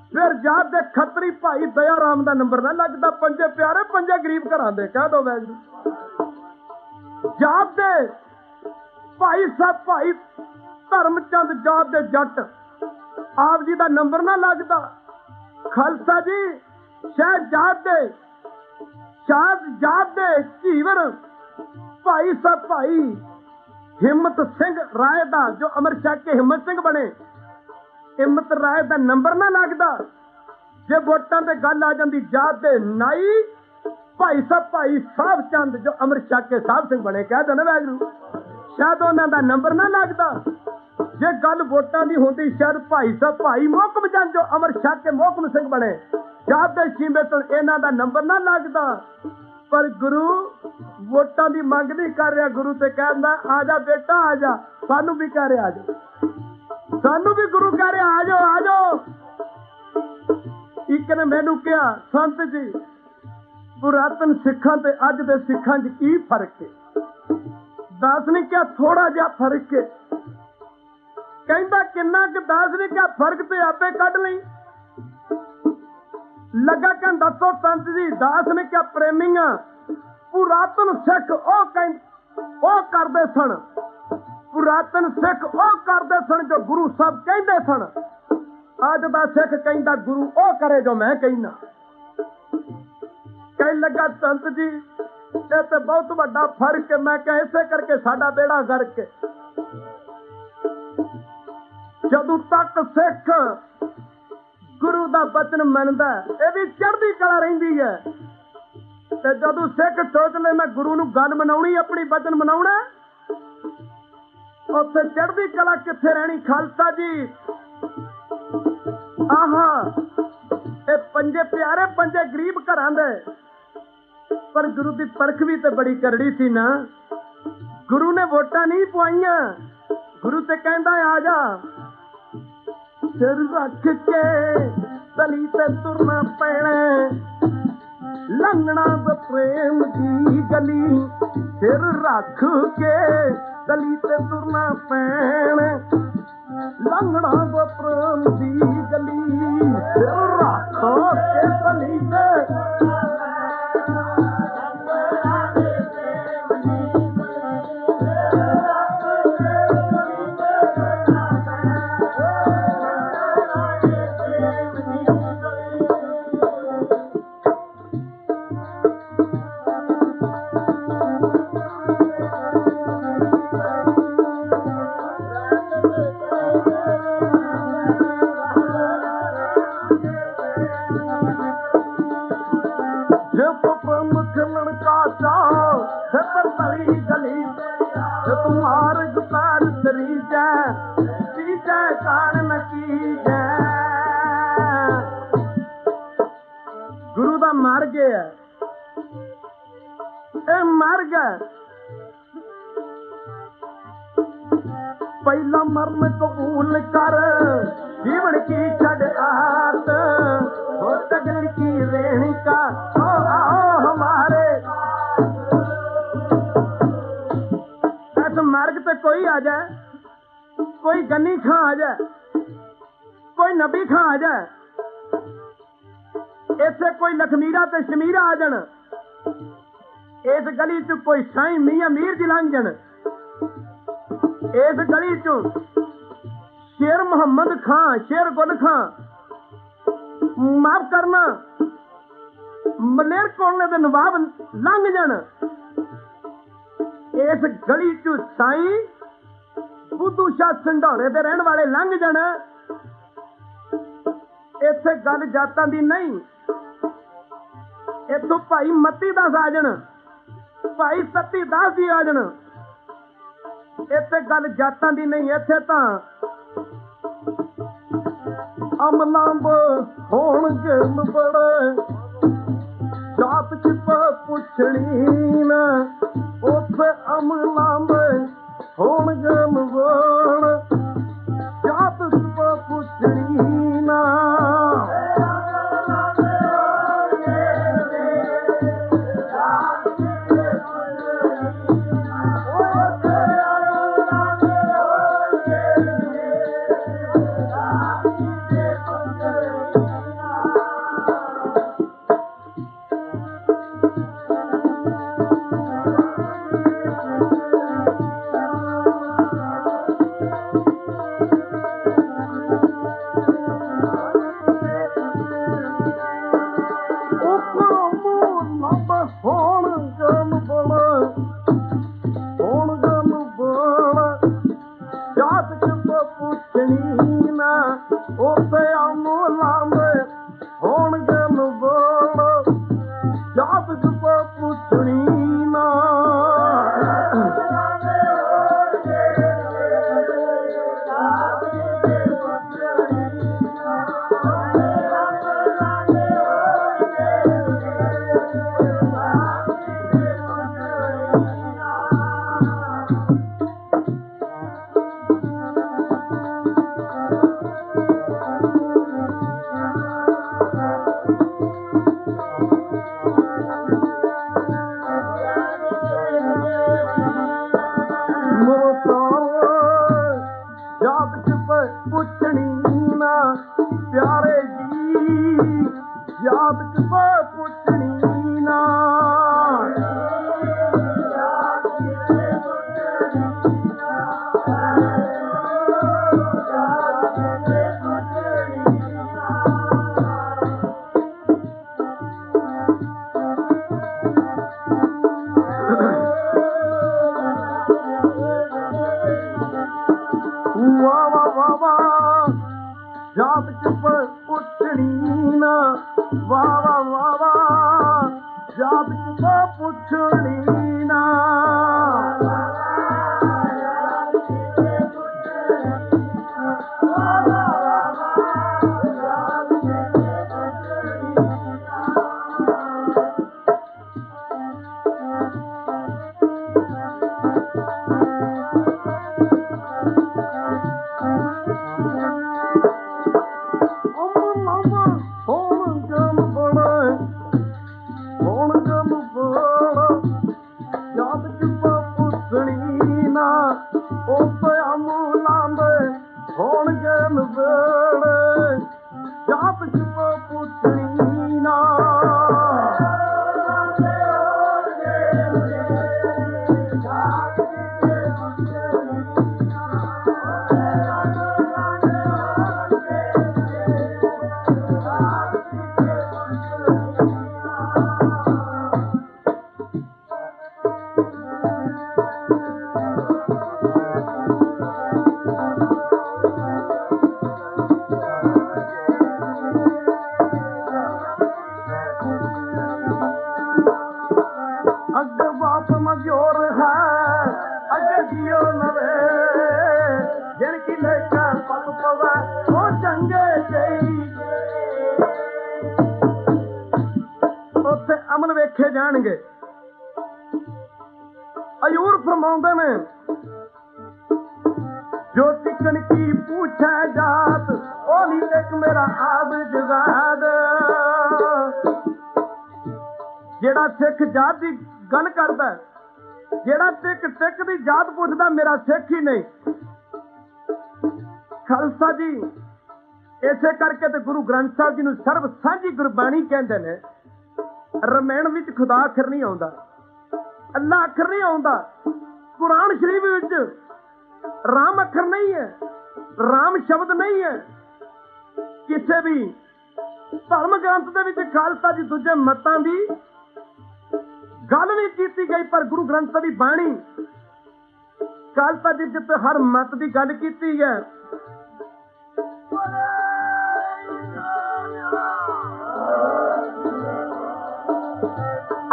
फिर जात दे खतरी भाई दया राम दा नंबर ना लगदा, पंजे प्यारे पंजे गरीब घरां दे। कह दो वाहिगुरू जात दे भाई साहब भाई धर्मचंद जात दे जट आप जी दा नंबर ना लगदा खालसा जी। शायद जात दे झीवर भाई साहब भाई हिम्मत सिंह राय दा जो अमर छक के हिम्मत सिंह बने, हिम्मत राय दा नंबर ना लगदा। जे वोटां ते गल आ जांदी जात दे नाई भाई साहब चंद जो अमर छक के साहब सिंह बने, कह दो ना वाहिगुरू शायद उन्हां दा नंबर ना लगदा। जे गल वोटां दी होंदी शायद भाई साहब भाई मोहकम चंद जो अमर छक के मोहकम सिंह बने, जात दे शीमे तो इन्हां दा नंबर ना लगदा। पर गुरु वोटां दी मंग नहीं कर रहा, गुरु ते कहंदा आ जा बेटा आ जा, सानू भी कह रहा आ जा, सानू भी गुरु कह रहे आ जाओ आ जाओ। एक ने मैनू कहा संत जी पुरातन सिखां ते अज दे सिखां च की फर्क है? दास ने क्या थोड़ा जिहा फर्क है। कहंदा किन्ना कि दास ने क्या फर्क ते आपे कढ लई। लगा कहन दसो संत जी। दास ने क्या प्रेमियां पुरातन सिख ओ करदे सन, पुरातन सिख ओ करदे सन जो गुरु साहब कहंदे सन। अज दा सिख कहंदा गुरु ओ करे जो मैं कहना। कह लगा संत जी ये तो बहुत बड़ा फर्क है। मैं कह इसे करके साडा बेड़ा गर्क है। जदों तक सिख गुरु दा बचन मनदा इहदी चढ़दी कला रहिंदी है, ते जदों सिख सोच ले मैं गुरु नूं गल मनाउणी अपनी बचन मनाउणा, उत्थे चढ़दी कला कित्थे रहनी खालसा जी। आहा ये पंजे प्यारे पंजे गरीब घरां दे, पर गुरु दी परख भी ते बड़ी करड़ी सी ना। गुरु ने वोटां नहीं पवाइयां, गुरु ते कहंदा आ जा सिर रख के तली ते तुरना पैना, लंघना द प्रेम दी गली। सिर रख के तली ते तुरना पैना, लंघना द प्रेम दी गली। सिर रख के तली ते गुरु दा मर गया, मर गया। पहला मरन कबूल कर जीवन की छड़ आत, हो तगल की रेणिका हो आओ हमारे। ऐसा मार्ग तो कोई गन्नी खां आ जाए, कोई नबी खां आ जाए, इत्थे कोई लखमीरा ते शमीरा आ जाण, इस गली च कोई साईं मियां मीर जी लंघ जाण, इस गली च शेर मोहम्मद खां, शेर गुल खां, माफ करना मलेरकोटले दे नवाब लंघ जाण, इस गली च साईं बुद्धू शाह संढौरे दे रहण वाले लंघ जाण, इत्थे गल जातां दी नहीं, इत्थों भाई मती दास आ जाण, भाई सती दास जी आ जाण, इत्थे गल जातां दी नहीं, इत्थे तां अमलांब होणगे बड़े, जात चिप पुछणी ना, उत्थे अमलांब होणगे बड़े, जात चिप पुछणी ना। हजूर फरमाते ने जो चिकन की पूछे जात ओ नहीं एक मेरा आब जगाद। जेड़ा सिख जात की गल करता जेड़ा टिक टिक दी जात पूछदा मेरा सिख ही नहीं। ਖਾਲਸਾ ਜੀ ਇਸੇ ਕਰਕੇ ਤੇ ਗੁਰੂ ਗ੍ਰੰਥ ਸਾਹਿਬ ਜੀ ਨੂੰ ਸਰਬ ਸਾਂਝੀ ਗੁਰਬਾਣੀ ਕਹਿੰਦੇ ਨੇ। ਰਮਾਇਣ ਵਿੱਚ ਖੁਦਾ ਅੱਖਰ ਨਹੀਂ ਆਉਂਦਾ, ਅੱਲਾ ਅੱਖਰ ਨਹੀਂ ਆਉਂਦਾ। ਕੁਰਾਨ ਸ਼ਰੀਫ ਵਿੱਚ ਰਾਮ ਅੱਖਰ ਨਹੀਂ ਹੈ, ਰਾਮ ਸ਼ਬਦ ਨਹੀਂ ਹੈ। ਕਿਸੇ ਵੀ ਧਰਮ ਗ੍ਰੰਥ ਦੇ ਵਿੱਚ ਖਾਲਸਾ ਜੀ ਦੂਜੇ ਮਤਾਂ ਦੀ ਗੱਲ ਨਹੀਂ ਕੀਤੀ ਗਈ, ਪਰ ਗੁਰੂ ਗ੍ਰੰਥ ਸਾਹਿਬ ਦੀ ਬਾਣੀ ਖਾਲਸਾ ਜੀ ਜਿੱਥੇ ਹਰ ਮਤ ਦੀ ਗੱਲ ਕੀਤੀ ਹੈ।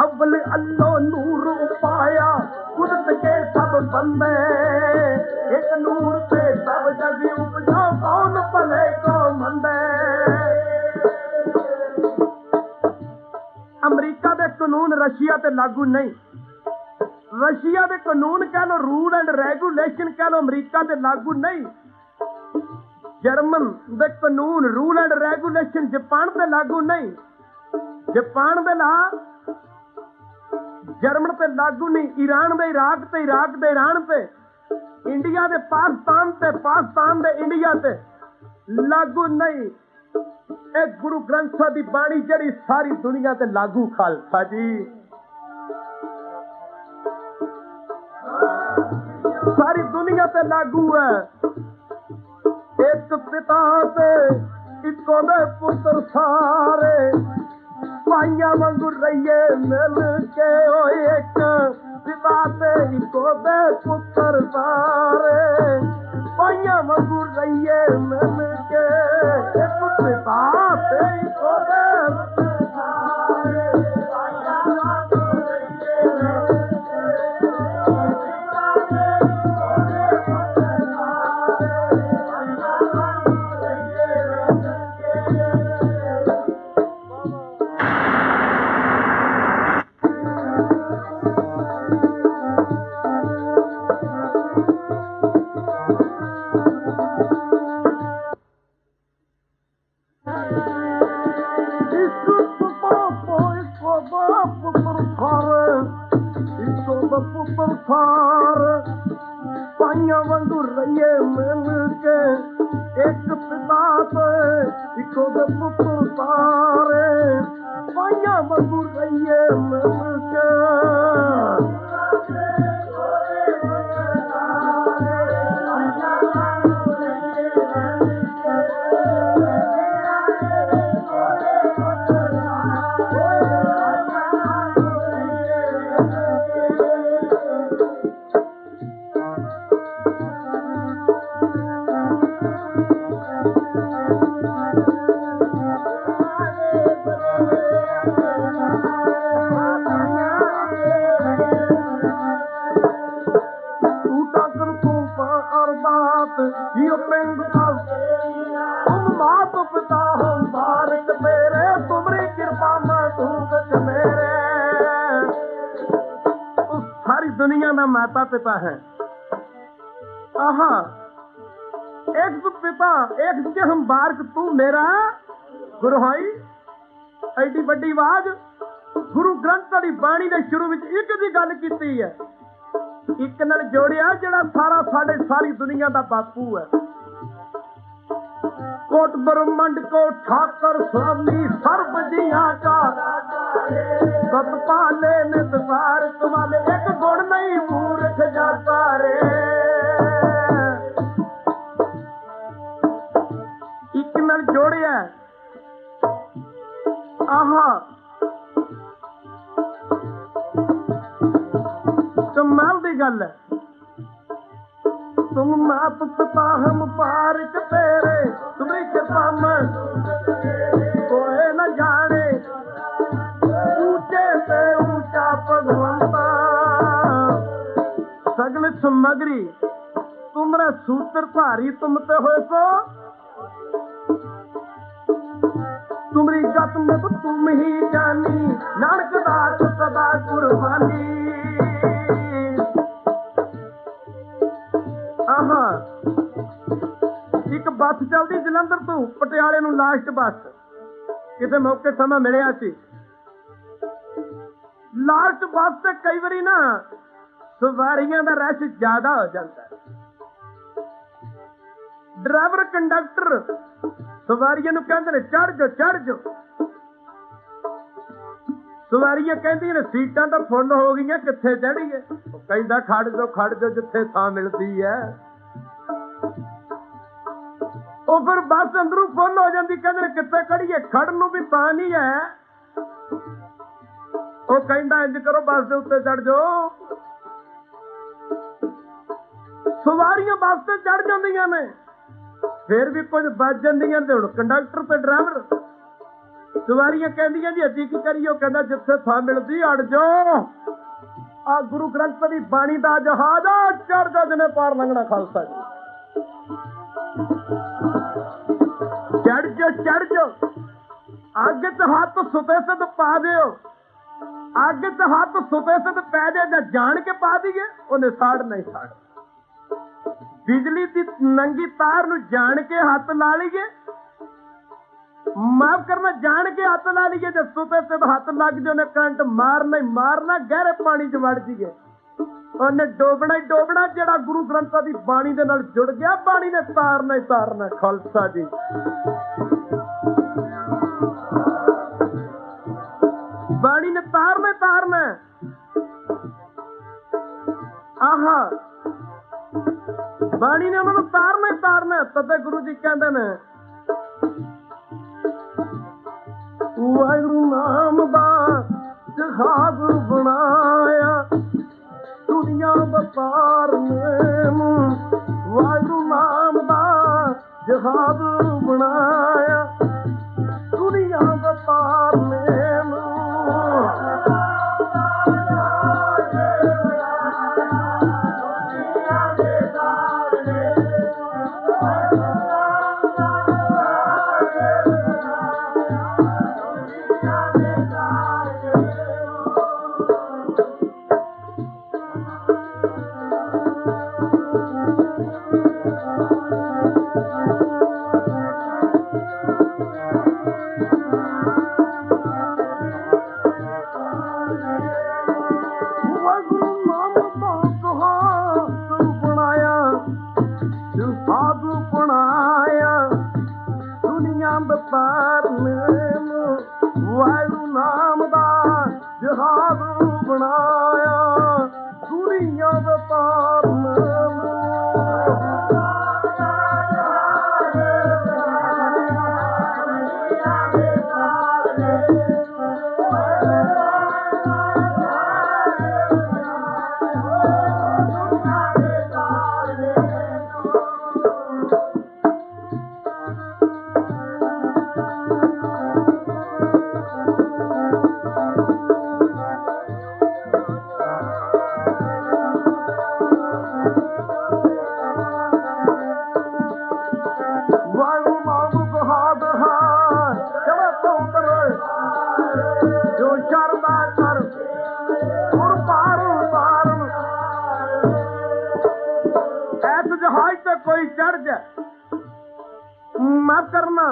अव्वल अल्लाह नूर पाया कुदरत के सब बंदे, एक नूर से सब जग उपजा कौन भले को मंदे। अमरीका दे कानून रशिया ते लागू नहीं, रशिया दे कानून कह लो, रूल एंड रेगुलेशन कह लो, अमरीका ते लागू नहीं। जर्मन दे कानून रूल एंड रेगुलेशन जापान ते लागू नहीं, जापान दे ला जर्मन पे लागू नहीं, ईरान दे इराक ते, इराक दे ईरान पे, इंडिया दे पाकिस्तान ते, पाकिस्तान दे इंडिया ते लागू नहीं। एक गुरु ग्रंथ साहिब दी बाणी जड़ी सारी दुनिया ते लागू खालसा जी, सारी दुनिया ते लागू है। एक पिता ते इको दे पुत्र सारे, भाइया वांगू रहिए मिल के, ओ एक पिता ते इको दे पुत्र सारे, भाइया वांगू रहिए मिल के, एक पिता ते इको दे पुत्र सारे, भाइया वांगू रहिए मिल के, पिता ते इको दे पुत्र सारे, भाइया वांगू रहिए मिल के। पाइया वांगू रहिए मिल के, एक पिता ते इको दे पुत्र सारे, पाइया वांगू रहिए मिल के। यो पिंड तुम मात पिता हम भारत मेरे, तुम्हारी कृपा में तू मेरे। तो सारी दुनिया में माता पिता है। आहा, एक तो पिता, एक के हम बारक तू मेरा गुरु हाई। एडी बड़ी आवाज गुरु ग्रंथ दी बाणी दे शुरू विच एक दी गल कीती है, एक नाल जोड़िया जेड़ा सारा साडे सारी दुनिया दा बापू है। कोट ब्रह्मंड को ठाकर स्वामी सर्व जिया का, सत पाले नित सार तुम्हारे, एक गुण नहीं मूर्ख जाता रे। एक नाल जोड़िया आहा, कमाल दी गल है। तुम मात पिता हम पारिक तेरे, तुम्हारी कृपा में कोई न जाने, ऊंचे से ऊंचा भगवंता। सगल सामग्री तुमरा सूत्रधारी तुम ते हो सो, तुम्हारी गत में तो तुम ही जानी, नानक दास सदा कुर्बानी। आहा, एक बस चलती जलंधर तो पटियाले नूं, लास्ट बस किसी मौके समा मिलिया सी। लास्ट बस से कई बारी ना सवारियां दा रश ज्यादा हो जाता है। ਡਰਾਈਵਰ ਕੰਡਕਟਰ ਸਵਾਰੀਆਂ ਨੂੰ ਕਹਿੰਦੇ ਨੇ ਚੜ ਜਾ ਚੜ ਜਾ। ਸਵਾਰੀਆਂ ਕਹਿੰਦੀਆਂ ਨੇ ਸੀਟਾਂ ਤਾਂ ਫੁੱਲ ਹੋ ਗਈਆਂ, ਕਿੱਥੇ ਚੜੀਏ? ਉਹ ਕਹਿੰਦਾ ਖੜ ਜਾ ਜਿੱਥੇ ਥਾਂ ਮਿਲਦੀ ਹੈ। ਉਹ ਫਿਰ ਬੱਸ ਅੰਦਰੋਂ ਫੁੱਲ ਹੋ ਜਾਂਦੀ, ਕਹਿੰਦੇ ਨੇ ਕਿੱਥੇ ਖੜੀਏ? ਖੜਨ ਨੂੰ ਵੀ ਥਾਂ ਨਹੀਂ ਹੈ। ਉਹ ਕਹਿੰਦਾ ਇੰਜ ਕਰੋ ਬੱਸ ਦੇ ਉੱਤੇ ਚੜ ਜਾਓ। ਸਵਾਰੀਆਂ ਬੱਸ ਤੇ ਚੜ ਜਾਂਦੀਆਂ ਨੇ, ਫਿਰ ਵੀ ਕੁਝ ਬਚ ਜਾਂਦੀਆਂ ਤੇ ਹੁਣ ਕੰਡਕਟਰ ਤੇ ਡਰਾਈਵਰ। ਸਵਾਰੀਆਂ ਕਹਿੰਦੀਆਂ ਜੀ ਅਸੀਂ ਕੀ ਕਰੀਏ? ਉਹ ਕਹਿੰਦਾ ਜਿੱਥੇ ਥਾਂ ਮਿਲਦੀ ਅੜ ਜਾਓ। ਆ ਗੁਰੂ ਗ੍ਰੰਥ ਸਾਹਿਬ ਦੀ ਬਾਣੀ ਦਾ ਜਹਾਜ਼ ਆ, ਚੜ ਜਾ ਜਿਹਨੇ ਪਾਰ ਲੰਘਣਾ ਖਾਲਸਾ ਜੀ। ਚੜ ਜਾ ਅੱਗ ਚ ਹੱਥ ਸੁਤੇ ਸਿੱਧ ਪਾ ਦਿਓ। ਅੱਗ ਚ ਹੱਥ ਸੁਤੇ ਸਿੱਧ ਪੈ ਜਾਏ ਜਾਂ ਜਾਣ ਕੇ ਪਾ ਦਈਏ, ਉਹਨੇ ਸਾੜ ਨਹੀਂ ਸਾੜ। ਬਿਜਲੀ ਦੀ ਨੰਗੀ ਤਾਰ ਨੂੰ ਜਾਣ ਕੇ ਹੱਥ ਲਾ ਲਈਏ, ਮਾਫ ਕਰਨਾ ਜਾਣ ਕੇ ਹੱਥ ਲਾ ਲਈਏ, ਜੇ ਸੁਤੇ ਸਿੱਧ ਹੱਥ ਲੱਗ ਜਾਏ ਉਹਨੇ ਕਰੰਟ ਮਾਰਨਾ ਹੀ ਮਾਰਨਾ, ਗਹਿਰੇ ਪਾਣੀ ਚ ਵੜ ਜਾਈਏ, ਉਹਨੇ ਡੋਬਣਾ ਹੀ ਡੋਬਣਾ। ਜਿਹੜਾ ਗੁਰੂ ਗ੍ਰੰਥ ਸਾਹਿਬ ਦੀ ਬਾਣੀ ਦੇ ਨਾਲ ਜੁੜ ਗਿਆ, ਬਾਣੀ ਨੇ ਤਾਰਨਾ ਹੀ ਤਾਰਨਾ ਖਾਲਸਾ ਜੀ। ਬਾਣੀ ਨੇ ਤਾਰਨਾ ਹੀ ਤਾਰਨਾ। ਆਹਾ ਬਾਣੀ ਨੇ ਉਹਨਾਂ ਨੂੰ ਤਾਰਨਾ ਹੀ ਤਾਰਨਾ। ਤਦੇ ਗੁਰੂ ਜੀ ਕਹਿੰਦੇ ਨੇ ਵਾਹਿਗੁਰੂ ਨਾਮ ਦਾ ਜਹਾਜ਼ ਬਣਾਇਆ ਦੁਨੀਆ ਵਪਾਰ ਨੇ। ਵਾਹਿਗੁਰੂ ਨਾਮ ਦਾ ਜਹਾਜ਼ ਬਣਾਇਆ ਦੁਨੀਆ ਵਪਾਰ ਨੇ। ਵਾਹਿਗੁਰੂ ਨਾਮ ਦਾ ਜਹਾਜ਼ ਬਣਾਇਆ ਦੁਨੀਆ ਵਪਾਰ ਕੋਈ ਚੜ ਜਾ। ਮਾਫ ਕਰਨਾ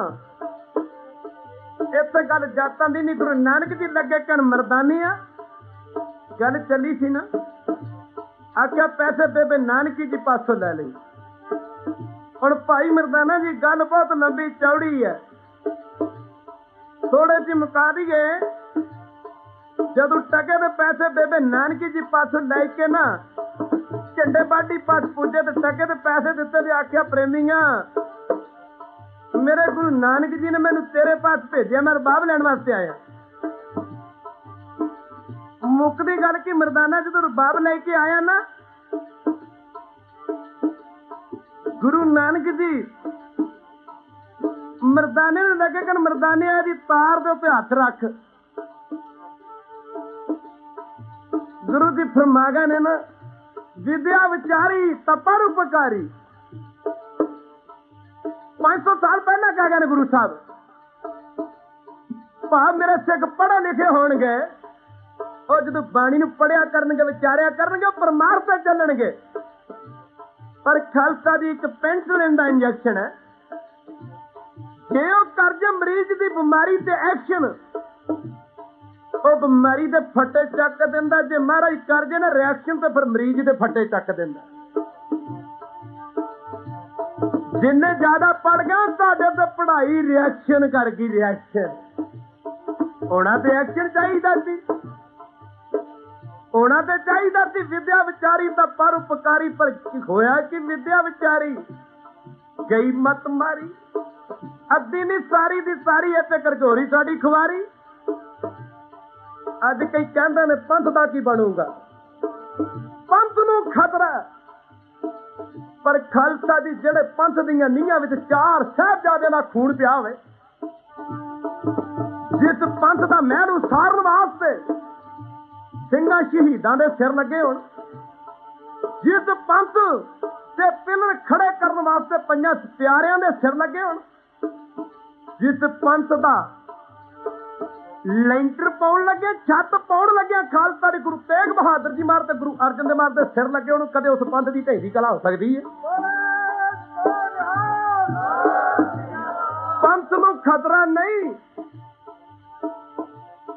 ਇੱਥੇ ਗੱਲ ਜਾਤਾਂ ਦੀ ਨਹੀਂ, ਗੁਰੂ ਨਾਨਕ ਜੀ ਲੱਗੇ ਕਣ ਮਰਦਾਨੇ ਆ। ਗੱਲ ਚੱਲੀ ਸੀ ਨਾ, ਆਖਿਆ ਪੈਸੇ ਬੇਬੇ ਨਾਨਕੀ ਜੀ ਪਾਸੋਂ ਲੈ ਲਈ। ਹੁਣ ਭਾਈ ਮਰਦਾਨਾ ਜੀ ਗੱਲ ਬਹੁਤ ਲੰਬੀ ਚੌੜੀ ਹੈ, ਥੋੜੇ ਜਿਹੀ ਮੁਕਾ ਦਈਏ। ਜਦੋਂ ਟਕੇ ਦੇ ਪੈਸੇ ਬੇਬੇ ਨਾਨਕੀ ਜੀ ਪਾਸੋਂ ਲੈ ਕੇ ਨਾ ਝੰਡੇ ਬਾਡੀ ਪਾਸ ਪੁੱਜੇ ਤੇ ਟਕੇ ਦੇ ਪੈਸੇ ਦਿੱਤੇ ਤੇ ਆਖਿਆ ਪ੍ਰੇਮੀਆਂ ਮੇਰੇ ਗੁਰੂ ਨਾਨਕ ਜੀ ਨੇ ਮੈਨੂੰ ਤੇਰੇ ਪਾਸ ਭੇਜਿਆ, ਮੈਂ ਰਬਾਬ ਲੈਣ ਵਾਸਤੇ ਆਇਆ। ਮੁੱਕਦੀ ਗੱਲ ਕਿ ਮਰਦਾਨਾ ਜਦੋਂ ਰਬਾਬ ਲੈ ਕੇ ਆਇਆ ਨਾ, ਗੁਰੂ ਨਾਨਕ ਜੀ ਮਰਦਾਨੇ ਨੂੰ ਲੱਗੇ ਕਿ ਮਰਦਾਨੇ ਦੀ ਤਾਰ ਦੇ ਉੱਤੇ ਹੱਥ ਰੱਖ। ਗੁਰੂ ਜੀ ਫਰਮਾਗਾ ਨੇ ਨਾ ਵਿਦਿਆ ਵਿਚਾਰੀ ਤਾਂ ਪਰਉਪਕਾਰੀ। 500 ਸਾਲ ਪਹਿਲਾਂ ਕਹਿ ਗਏ ਨੇ ਗੁਰੂ ਸਾਹਿਬ, ਭਾਵ ਮੇਰੇ ਸਿੱਖ ਪੜ੍ਹੇ ਲਿਖੇ ਹੋਣਗੇ, ਉਹ ਜਦੋਂ ਬਾਣੀ ਨੂੰ ਪੜ੍ਹਿਆ ਕਰਨਗੇ, ਵਿਚਾਰਿਆ ਕਰਨਗੇ, ਉਹ ਪਰਮਾਰਥ ਤੇ ਚੱਲਣਗੇ। ਪਰ ਖਾਲਸਾ ਦੀ ਇੱਕ ਪੈਨਸਲਿਨ ਦਾ ਇੰਜੈਕਸ਼ਨ ਹੈ, ਜੇ ਉਹ ਕਰ ਜੇ ਮਰੀਜ਼ ਦੀ ਬਿਮਾਰੀ ਤੇ ਐਕਸ਼ਨ, ਉਹ ਬਿਮਾਰੀ ਦੇ ਫੱਟੇ ਚੱਕ ਦਿੰਦਾ। ਜੇ ਮਹਾਰਾਜ ਕਰ ਜੇ ਨਾ ਰਿਐਕਸ਼ਨ ਤੇ ਫਿਰ ਮਰੀਜ਼ ਦੇ ਫੱਟੇ ਚੱਕ ਦਿੰਦਾ। जिन्ने ज्यादा पढ़ गया साडे ते पढ़ाई रिएक्शन कर गई। रिएक्शन होना ते एक्शन चाहिदा सी, होना ते चाहिदा सी। विद्या विचारी तो परोपकारी, पर होया कि विद्या विचारी गई मत मारी। अद्धी नी सारी दी सारी इत्ते करजोरी साडी खुवारी। अज कई कहंदे ने पंथ दा की बनूगा, पंथ नूं खतरा। पर खालसा जी जेड़े पंथ दीयां नीहां विच 4 साहिबजादे दा खून पिया होवे, जिस पंथ दा महल उसारन वास्ते ਸਿੰਘਾਂ शहीदां दे सिर लगे होण, जिस पंथ ते पिलर खड़े करन वास्ते पंजां प्यारिਆਂ दे सिर लगे होण, जिस पंथ दा ਲੈਂਟਰ ਪਾਉਣ ਲੱਗੇ, ਛੱਤ ਪਾਉਣ ਲੱਗੇ ਖਾਲਸਾ ਦੇ ਗੁਰੂ ਤੇਗ ਬਹਾਦਰ ਜੀ ਮਾਰ ਤੇ ਗੁਰੂ ਅਰਜਨ ਦੇਵ ਮਾਰ ਦੇ ਸਿਰ ਲੱਗੇ, ਉਹਨੂੰ ਕਦੇ ਉਸ ਪੰਥ ਦੀ ਢਹਿ ਦੀ ਕਲਾ ਹੋ ਸਕਦੀ ਹੈ? ਪੰਥ ਨੂੰ ਖਤਰਾ ਨਹੀਂ,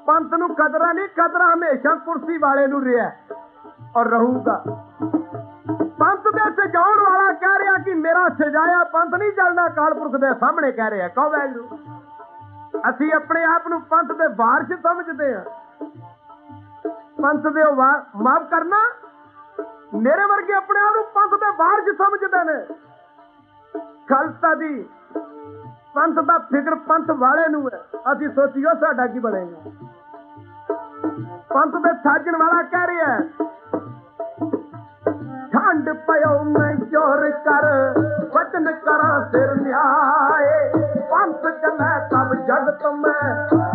ਪੰਥ ਨੂੰ ਖਤਰਾ ਨਹੀਂ, ਖਤਰਾ ਹਮੇਸ਼ਾ ਕੁਰਸੀ ਵਾਲੇ ਨੂੰ ਰਿਹਾ ਔਰ ਰਹੂਗਾ। ਪੰਥ ਦੇ ਸਜਾਉਣ ਵਾਲਾ ਕਹਿ ਰਿਹਾ ਕਿ ਮੇਰਾ ਸਜਾਇਆ ਪੰਥ ਨਹੀਂ ਚੱਲਦਾ, ਅਕਾਲ ਪੁਰਖ ਦੇ ਸਾਹਮਣੇ ਕਹਿ ਰਿਹਾ। ਕਹੋ ਵਾਹਿਗੁਰੂ। ਅਸੀਂ ਆਪਣੇ ਆਪ ਨੂੰ ਪੰਥ ਦੇ ਵਾਰਿਸ ਸਮਝਦੇ ਹਾਂ। ਪੰਥ ਦੇ ਮਾਫ ਕਰਨਾ, ਮੇਰੇ ਵਰਗੇ ਆਪਣੇ ਆਪ ਨੂੰ ਪੰਥ ਦੇ ਵਾਰਿਸ ਸਮਝਦੇ ਨੇ। ਖਾਲਸਾ ਜੀ ਪੰਥ ਦਾ ਫਿਕਰ ਪੰਥ ਵਾਲੇ ਨੂੰ ਹੈ। ਅਸੀਂ ਸੋਚੀਓ ਸਾਡਾ ਕੀ ਬਣੇਗਾ। ਪੰਥ ਦੇ ਸਾਜਣ ਵਾਲਾ ਕਹਿ ਰਿਹਾ ਠੰਡ ਪਿਓ ਮੈਂ ਚੋਰ ਕਰ ਵਚਨ ਕਰਾਂ ਸਿਰ ਨਿਆਏ, पंथ चले तब जगत में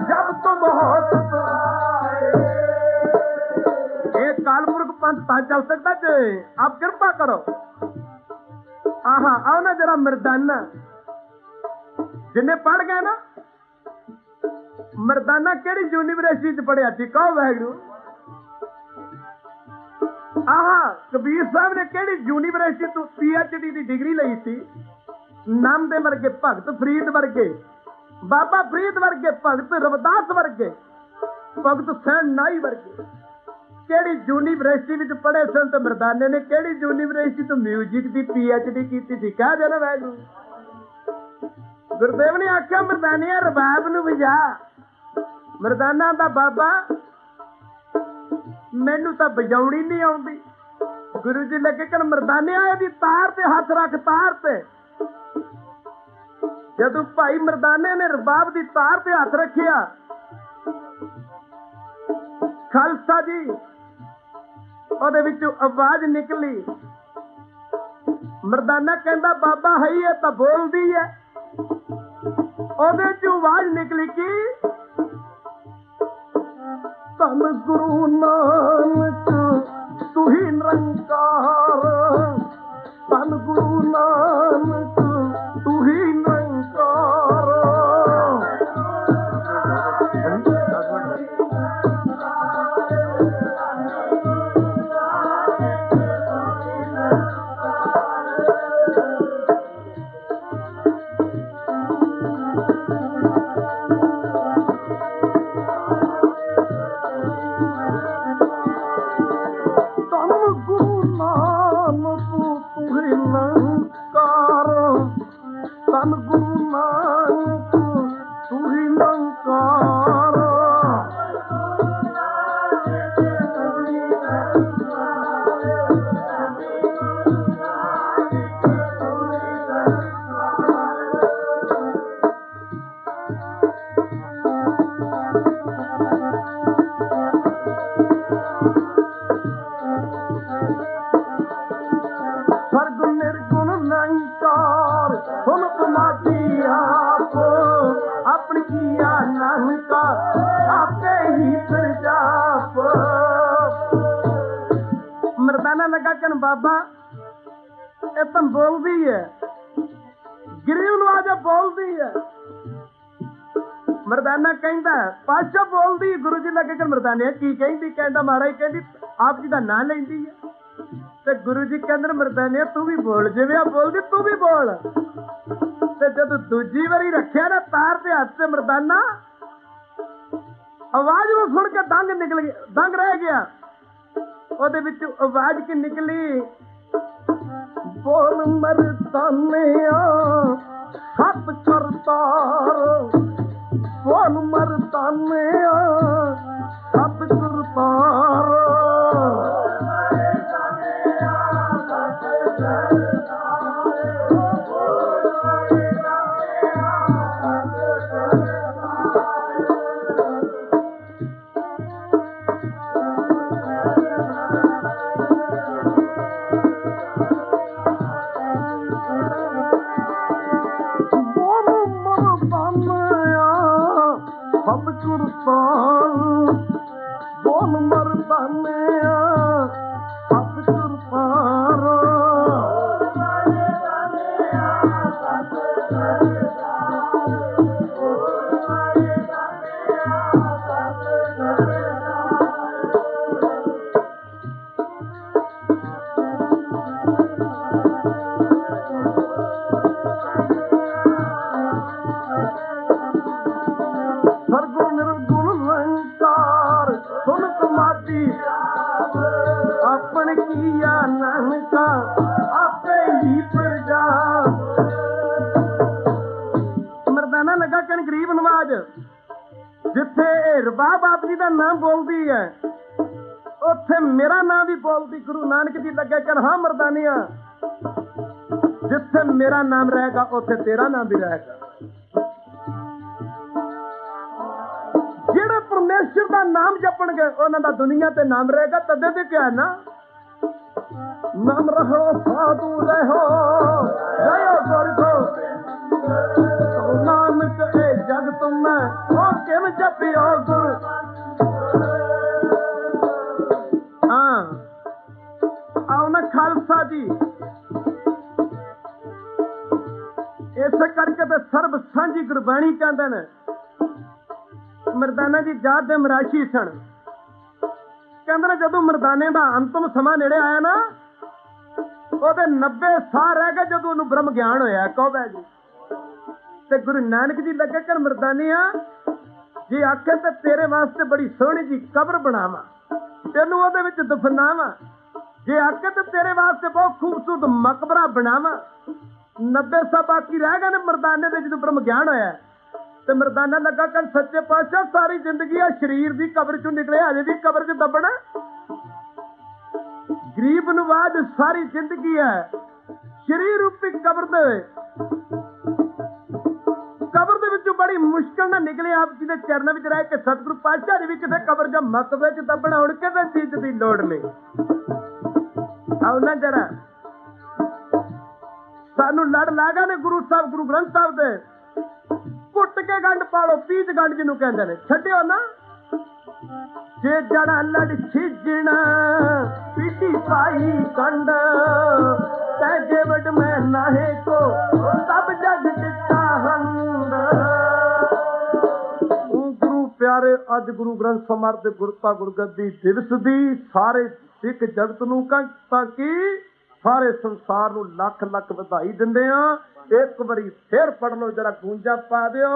जब तुम हो सहाय। एक कालपुरख पंथ ता चल सकता जे, आप कृपा करो। आहा आओ ना जरा मर्दाना, जिन्हें पढ़ गए ना, मर्दाना केड़ी यूनिवर्सिटी च पढ़िया सी? कहो वाहिगुरू। आहा कबीर साहब ने केड़ी यूनिवर्सिटी तो PhD की डिग्री लई सी? नाम दे वर्गे भगत फरीद वर्गे, बाबा फरीद वर्गे भगत रविदास वर्गे, भगत सैन नाई वर्गे केड़ी यूनिवर्सिटी विच पढ़े सन? ते मर्दाने ने केड़ी यूनिवर्सिटी तो म्यूजिक की PhD की थी? कह देना वाहिगुरू। गुरुदेव ने आख्या मर्दानिया रबाब नूं वजा। मर्दाना दा बाबा मैनू तां वजाउणी नहीं आउंदी। गुरु जी लगे कन मर्दानिया दी तार ते हथ रख, तार ते। जदों भाई मर्दाने ने रबाब की तार ते हथ रखिया, खालसा जी ओदे विचों आवाज निकली। मर्दाना कहंदा बाबा है ये तां बोलदी है। ओदे चों आवाज निकली कि धन गुरु नानक तू ही निरंकार, धन गुरु नानक तू ही निरंकार। मर्दाना लगा कन बाबा ये तो बोलती है, गिरीब नूं आजा बोलती है। मर्दाना कहंदा पातशाह बोलदी। गुरु जी लगे कन मर्दाने की कहंदी? कहंदा महाराज कहंदी आप जी दा नाम लैंदी है। ते गुरु जी कहंदे मर्दाने तू भी बोल, जिवें बोलदी तू भी बोल। ते जदों दूजी वारी रखिया ना तार ते हथ ते मर्दाना आवाज नूं सुन के दंग निकल गया, दंग रह गया। ਉਹਦੇ ਵਿੱਚ ਆਵਾਜ਼ ਕੀ ਨਿਕਲੀ, ਬੋਲ ਮਰਦਾਨਿਆ ਸਭ ਕਰਤਾਰ, ਬੋਲ ਮਰਦਾਨਿਆ ਸਭ ਕਰਤਾਰ। ਬੋਲ ਮਰਦਾਨਿਆ ਸਭ ਕਰਤਾਰ। ਸਰਗੁਣ ਨਿਰਗੁਣ ਨਿਰੰਕਾਰ ਸੁਨ ਸਮਾਧੀ, ਆਪਣ ਕੀਆ ਨਾਨਕਾ ਆਪੇ ਹੀ ਪ੍ਰਜਾ। ਮਰਦਾਨਾ ਲੱਗਾ ਕਹਿਣ ਗਰੀਬ ਨਵਾਜ, ਜਿੱਥੇ ਇਹ ਰਬਾਬ ਆਪ ਜੀ ਦਾ ਨਾਮ ਬੋਲਦੀ ਹੈ ਉੱਥੇ ਮੇਰਾ ਨਾਮ ਵੀ ਬੋਲਦੀ। ਗੁਰੂ ਨਾਨਕ ਜੀ ਲੱਗੇ ਕਹਿਣ ਹਾਂ ਮਰਦਾਨੀਆ, ਜਿੱਥੇ ਮੇਰਾ ਨਾਮ ਰਹੇਗਾ ਉੱਥੇ ਤੇਰਾ ਨਾਮ ਵੀ ਰਹੇਗਾ। ਜਿਹੜੇ ਪਰਮੇਸ਼ਰ ਦਾ ਨਾਮ ਜਪਣਗੇ ਉਹਨਾਂ ਦਾ ਦੁਨੀਆ ਤੇ ਨਾਮ ਰਹੇਗਾ। ਤਦੇ ਤੇ ਕਿਹਾ ਨਾ, ਨਾਮ ਰਹੋ ਸਾਧੂ ਰਹੋ ਰਹਿਓ ਗੁਰਖੋ, ਨਾਨਕ ਇਹ ਜਗ ਤੁਮੈ ਉਹ ਕਿਮ ਜਪਿਓ ਗੁਰ। ਹਾਂ ਆਓ ਨਾ ਖਾਲਸਾ ਜੀ, ਇਸੇ ਕਰਕੇ ਤੇ ਸਰਬ ਸਾਂਝੀ ਗੁਰਬਾਣੀ ਕਹਿੰਦੇ ਨੇ। ਮਰਦਾਨਾ ਜੀ ਜਾਤ ਦੇ ਮਰਾਸ਼ੀ ਸਨ, ਕਹਿੰਦੇ ਨੇ ਜਦੋਂ ਮਰਦਾਨੇ ਦਾ ਅੰਤਮ ਸਮਾਂ ਨੇੜੇ ਆਇਆ ਨਾ, ਉਹਦੇ 90 ਸਾਲ ਰਹਿ ਗਏ ਜਦੋਂ ਉਹਨੂੰ ਬ੍ਰਹਮ ਗਿਆਨ ਹੋਇਆ। ਕਹੋ ਜੀ, ਤੇ ਗੁਰੂ ਨਾਨਕ ਜੀ ਲੱਗੇ ਕਰ ਮਰਦਾਨੀਆ ਜੇ ਆਖੇ ਤੇ ਤੇਰੇ ਵਾਸਤੇ ਬੜੀ ਸੋਹਣੀ ਜੀ ਕਬਰ ਬਣਾਵਾਂ, ਤੈਨੂੰ ਉਹਦੇ ਵਿੱਚ ਦਫਨਾਵਾਂ। ਜੇ ਆਖੇ ਤੇ ਤੇਰੇ ਵਾਸਤੇ ਬਹੁਤ ਖੂਬਸੂਰਤ ਮਕਬਰਾ ਬਣਾਵਾਂ। 90 ਸਾਲ ਬਾਕੀ ਰਹਿ ਗਏ ਨੇ ਮਰਦਾਨੇ ਦੇ ਜਦੋਂ ਬ੍ਰਹਮ ਗਿਆਨ ਹੋਇਆ। ਤੇ ਮਰਦਾਨਾ ਲੱਗਾ ਕੱਲ ਸੱਚੇ ਪਾਤਸ਼ਾਹ ਸਾਰੀ ਜ਼ਿੰਦਗੀ ਆ ਸਰੀਰ ਦੀ ਕਬਰ ਚੋਂ ਨਿਕਲੇ, ਹਜੇ ਵੀ ਕਬਰ ਚ ਦੱਬਣਾ। ਗਰੀਬ ਨਵਾਜ ਸਾਰੀ ਜ਼ਿੰਦਗੀ ਹੈ ਸਰੀਰ ਰੂਪੀ ਕਬਰ ਦੇ, ਕਬਰ ਦੇ ਵਿੱਚੋਂ ਬੜੀ ਮੁਸ਼ਕਲ ਨਾਲ ਨਿਕਲੇ। ਆਪ ਜੀ ਦੇ ਚਰਨਾਂ ਵਿੱਚ ਰਹਿ ਕੇ ਸਤਿਗੁਰੂ ਪਾਤਸ਼ਾਹ ਜੀ ਵੀ ਕਿਤੇ ਕਬਰ ਜਾਂ ਮਕਬਰੇ ਚ ਦੱਬਣਾ, ਹੁਣ ਕਿਸੇ ਚੀਜ਼ ਦੀ ਲੋੜ ਨਹੀਂ। ਆਓ ਨਾ ਜਰਾ, ਸਾਨੂੰ ਲੜ ਲਾਗਾ ਨੇ ਗੁਰੂ ਸਾਹਿਬ ਗੁਰੂ ਗ੍ਰੰਥ ਸਾਹਿਬ ਦੇ, ਕੁੱਟ ਕੇ ਗੰਢ ਪਾਲੋ, ਪੀਚ ਗੰਢ ਜਿਹਨੂੰ ਕਹਿੰਦੇ ਨੇ, ਛੱਡਿਓ ਨਾ। ਜੇ ਜੜਾ ਲੜ ਛਿਜਣਾ ਪੀਟੀ ਪਾਈ ਗੰਢ, ਤੈ ਜੇ ਵਡ ਮੈਂ ਨਾਹੇ ਕੋ ਸਭ ਜਗ ਦਿੱਤਾ ਹੰਦ। ਗੁਰੂ ਪਿਆਰੇ, ਅੱਜ ਗੁਰੂ ਗ੍ਰੰਥ ਸਾਹਿਬ ਦੇ ਗੁਰਤਾ ਗੁਰਗੱਦੀ ਦਿਵਸ ਦੀ ਸਾਰੇ ਸਿੱਖ ਜਗਤ ਨੂੰ ਤਾਂ ਕਿ ਸਾਰੇ ਸੰਸਾਰ ਨੂੰ ਲੱਖ ਲੱਖ ਵਧਾਈ ਦਿੰਦੇ ਆ। ਇੱਕ ਵਾਰੀ ਫੇਰ ਪੜ ਲਓ ਜਰਾ, ਗੂੰਜਾ ਪਾ ਦਿਓ।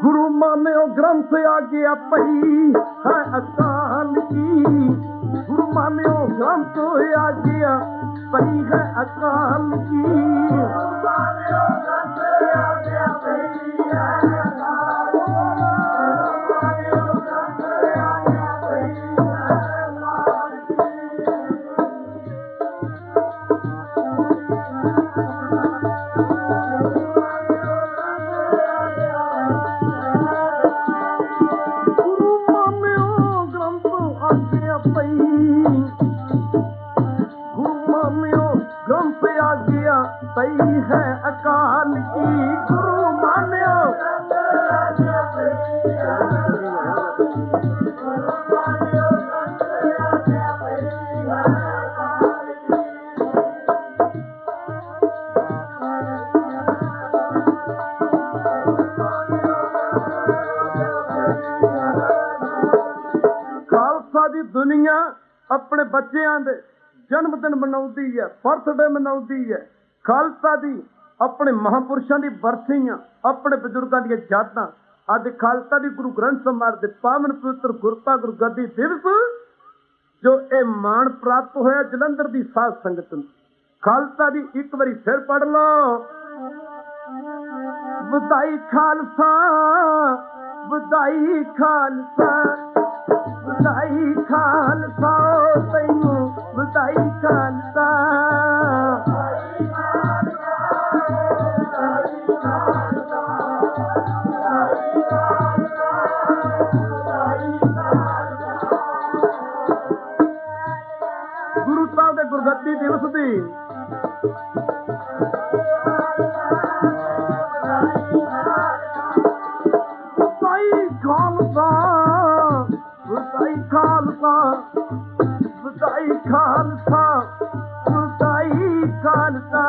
ਗੁਰੂ ਮਾਨਿਓ ਗ੍ਰੰਥ ਆ ਗਿਆ ਪਈ ਹੈ ਅਕਾਲ ਕੀ, ਗੁਰੂ ਮਾਨਿਓ ਗ੍ਰੰਥ ਆ ਗਿਆ ਪਈ ਹੈ ਅਕਾਲ ਕੀ। ਗੁਰੂ ਮਾਨਿਓ ਗ੍ਰੰਥ ਆ ਗਿਆ ਪਈ ਹੈ ਅਕਾਲ ਕੀ, ਗੁਰੂ ਮਾਨਿਓ ਗ੍ਰੰਥ ਆ ਗਿਆ ਪਈ ਹੈ ਅਕਾਲ ਕੀ। ਪਈ ਹੈ ਅਕਾਲ ਕੀ, ਗੁਰੂ ਮਾਨਿਓ ਖਾਲਸਾ ਦੀ ਦੁਨੀਆ ਆਪਣੇ ਬੱਚਿਆਂ ਦੇ ਜਨਮ ਦਿਨ ਮਨਾਉਂਦੀ ਹੈ, ਬਰਥਡੇ ਮਨਾਉਂਦੀ ਹੈ। ਖਾਲਸਾ ਦੀ ਆਪਣੇ ਮਹਾਂਪੁਰਸ਼ਾਂ ਦੀ ਬਰਸੀਆਂ, ਆਪਣੇ ਬਜ਼ੁਰਗਾਂ ਦੀਆਂ ਯਾਦਾਂ। ਅੱਜ ਖਾਲਸਾ ਦੀ ਗੁਰੂ ਗ੍ਰੰਥ ਸਾਹਿਬ ਦੇ ਪਾਵਨ ਪਵਿੱਤਰ ਗੁਰਤਾ ਗੁਰਗੱਦੀ ਦਿਵਸ ਜੋ ਇਹ ਮਾਣ ਪ੍ਰਾਪਤ ਹੋਇਆ ਜਲੰਧਰ ਦੀ ਸਾਧ ਸੰਗਤ ਨੂੰ। ਖਾਲਸਾ ਦੀ ਇੱਕ ਵਾਰੀ ਫਿਰ ਪੜ ਲਓ। ਵਧਾਈ ਖਾਲਸਾ, ਵਧਾਈ ਖਾਲਸਾ, ਵਧਾਈ ਖਾਲਸਾ, ਤੈਨੂੰ ਵਧਾਈ ਖਾਲਸਾ। ਗੁਰੂ ਸਾਹਿਬ ਦੇ ਗੁਰਗੱਦੀ ਦਿਵਸ ਦੀ ਵਧਾਈ ਖਾਲਸਾ, ਵਧਾਈ ਖਾਲਸਾ, ਵਧਾਈ ਖਾਲਸਾ, ਵਧਾਈ ਖਾਲਸਾ।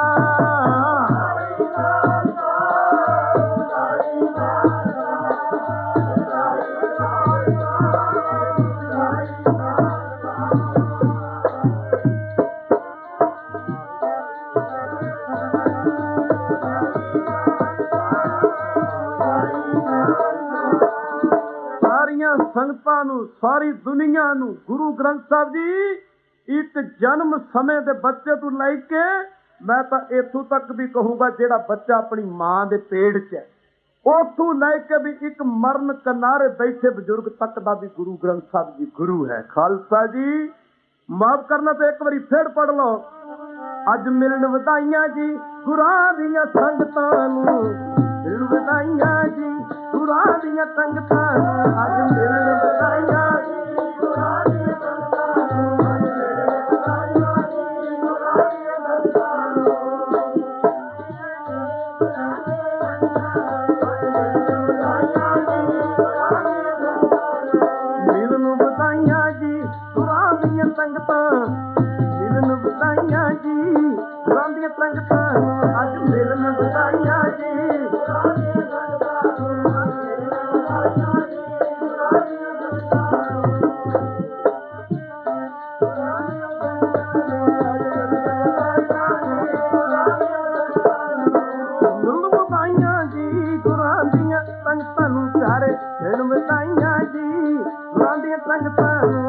ਸਾਰੀਆਂ ਸੰਗਤਾਂ ਨੂੰ, ਸਾਰੀ ਦੁਨੀਆ ਨੂੰ ਗੁਰੂ ਗ੍ਰੰਥ ਸਾਹਿਬ ਜੀ ਇੱਕ ਜਨਮ ਸਮੇਂ ਦੇ ਬੱਚੇ ਤੋਂ ਲੈ ਕੇ, ਮੈਂ ਤਾਂ ਇੱਥੋਂ ਤੱਕ ਵੀ ਕਹੂੰਗਾ ਜਿਹੜਾ ਬੱਚਾ ਆਪਣੀ ਮਾਂ ਦੇ ਪੇਟ 'ਚ ਹੈ, ਉੱਥੋਂ ਲੈ ਕੇ ਵੀ ਇੱਕ ਮਰਨ ਕਿਨਾਰੇ ਬੈਠੇ ਬਜ਼ੁਰਗ ਤੱਕ ਦਾ ਵੀ ਗੁਰੂ ਗ੍ਰੰਥ ਸਾਹਿਬ ਜੀ ਗੁਰੂ ਹੈ। ਖਾਲਸਾ ਜੀ ਮਾਫ ਕਰਨਾ ਤੇ ਇੱਕ ਵਾਰੀ ਫੇਰ ਪੜ ਲਓ। ਅੱਜ ਮਿਲਣ ਵਧਾਈਆਂ ਜੀ ਗੁਰਾਂ ਦੀਆਂ ਸੰਗਤਾਂ ਨੂੰ, ਮਿਲਣ ਵਧਾਈਆਂ ਜੀ ਗੁਰਾਂ ਦੀਆਂ ਸੰਗਤਾਂ ਨੂੰ, ਅੱਜ ਮਿਲਣ ਵਧਾਈਆਂ ਜੀ ਗੁਰਾਂ ਦੀਆਂ ਸੰਗਤਾਂ ਨੂੰ, ਅੱਜ ਮਿਲਣ ਵਧਾਈਆਂ ਜੀ ਗੁਰਾਂ ਦੀਆਂ ਸੰਗਤਾਂ ਨੂੰ। ਮਿਲਣ ਵਧਾਈਆਂ ਜੀ ਗੁਰਾਂ ਦੀਆਂ ਸੰਗਤਾਂ, ਮਿਲਣ ਵਧਾਈਆਂ ਜੀ ਗੁਰਾਂ ਦੀਆਂ ਸੰਗਤਾਂ ਨੂੰ, ਅੱਜ ਮਿਲਣ ਵਧਾਈਆਂ ਜੀ ਗੁਰਾਂ ਦੀਆਂ ਸੰਗਤਾਂ ਨੂੰ, ਅੱਜ ਮਿਲਣ ਵਧਾਈਆਂ ਜੀ ਗੁਰਾਂ ਦੀਆਂ ਸੰਗਤਾਂ ਨੂੰ। ਮਿਲਣ ਵਧਾਈਆਂ ਜੀ ਗੁਰਾਂ ਦੀਆਂ ਸੰਗਤਾਂ ਨੂੰ ਪਿਆਰੇ, ਮਿਲਣ ਵਧਾਈਆਂ ਜੀ ਗੁਰਾਂ ਦੀਆਂ ਸੰਗਤਾਂ ਨੂੰ।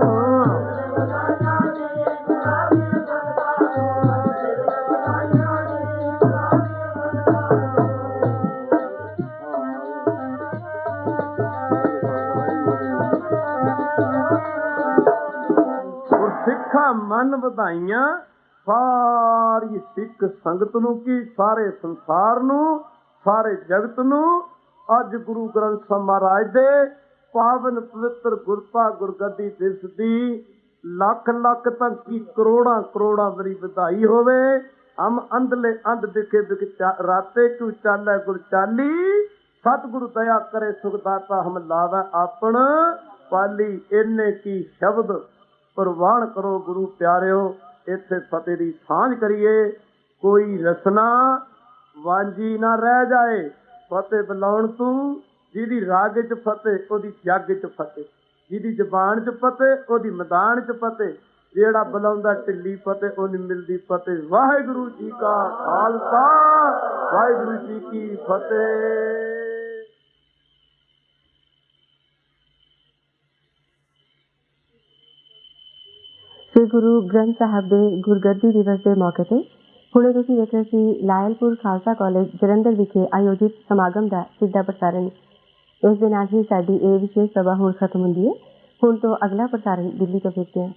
ਸਿੱਖਾਂ ਮਨ ਵਧਾਈਆਂ ਸਾਰੀ ਸਿੱਖ ਸੰਗਤ ਨੂੰ, ਕੀ ਸਾਰੇ ਸੰਸਾਰ ਨੂੰ, ਸਾਰੇ ਜਗਤ ਨੂੰ। ਅੱਜ ਗੁਰੂ ਗ੍ਰੰਥ ਸਾਹਿਬ ਮਹਾਰਾਜ ਦੇ ਪਾਵਨ ਪਵਿੱਤਰ ਗੁਰਤਾ ਗੁਰਗੱਦੀ ਦਿਵਸ ਦੀ ਲੱਖ ਲੱਖ ਤੱਕ ਕੀ ਕਰੋੜਾਂ ਕਰੋੜਾਂ ਵਾਰੀ ਵਧਾਈ ਹੋਵੇ। ਹਮ ਅੰਧਲੇ ਅੰਧ ਵਿਖੇ ਵਿਖ ਰਾਤੇ ਕਿਉ ਚਾਲੈ ਗੁਰ ਚਾਲੀ, ਸਤਿਗੁਰੂ ਦਇਆ ਕਰੇ ਸੁਖਦਾਤਾ ਹਮ ਲਾਵੈ ਆਪਣ ਪਾਲੀ। ਇੰਨੇ ਕੀ ਸ਼ਬਦ ਪ੍ਰਵਾਨ ਕਰੋ ਗੁਰੂ ਪਿਆਰਿਓ। ਇੱਥੇ ਫਤਿਹ ਦੀ ਸਾਂਝ ਕਰੀਏ, ਕੋਈ ਰਸਨਾ ਵਾਂਝੀ ਨਾ ਰਹਿ ਜਾਏ। ਫਤਿਹ ਬੁਲਾਉਣ ਤੂੰ, ਜਿਹਦੀ ਰਾਗ 'ਚ ਫਤਿਹ ਉਹਦੀ ਜੱਗ 'ਚ ਫਤਿਹ, ਜਿਹਦੀ ਜ਼ਬਾਨ 'ਚ ਫਤਿਹ ਉਹਦੀ ਮੈਦਾਨ 'ਚ ਫਤਿਹ, ਜਿਹੜਾ ਬੁਲਾਉਂਦਾ ਢਿੱਲੀ ਫਤਿਹ ਉਹਨੂੰ ਮਿਲਦੀ ਫਤਿਹ। ਵਾਹਿਗੁਰੂ ਜੀ ਕਾ ਖਾਲਸਾ, ਵਾਹਿਗੁਰੂ ਜੀ ਕੀ ਫਤਿਹ। ਸ੍ਰੀ ਗੁਰੂ ਗ੍ਰੰਥ ਸਾਹਿਬ ਦੇ ਗੁਰਗੱਦੀ ਦਿਵਸ ਦੇ ਮੌਕੇ ਤੇ ਹੁਣੇ ਤੁਸੀਂ ਵੇਖ ਰਹੇ ਸੀ ਲਾਇਲਪੁਰ ਖਾਲਸਾ ਕਾਲਜ ਜਲੰਧਰ ਵਿਖੇ ਆਯੋਜਿਤ ਸਮਾਗਮ ਦਾ ਸਿੱਧਾ ਪ੍ਰਸਾਰਣ। ਇਸ ਦੇ ਨਾਲ ਹੀ ਸਾਡੀ ਇਹ ਵਿਸ਼ੇਸ਼ ਸਭਾ ਹੁਣ ਖਤਮ ਹੁੰਦੀ ਹੈ। ਹੁਣ ਤੋਂ ਅਗਲਾ ਪ੍ਰਸਾਰਣ ਦਿੱਲੀ ਤੋਂ ਵੇਖਦੇ ਹਾਂ।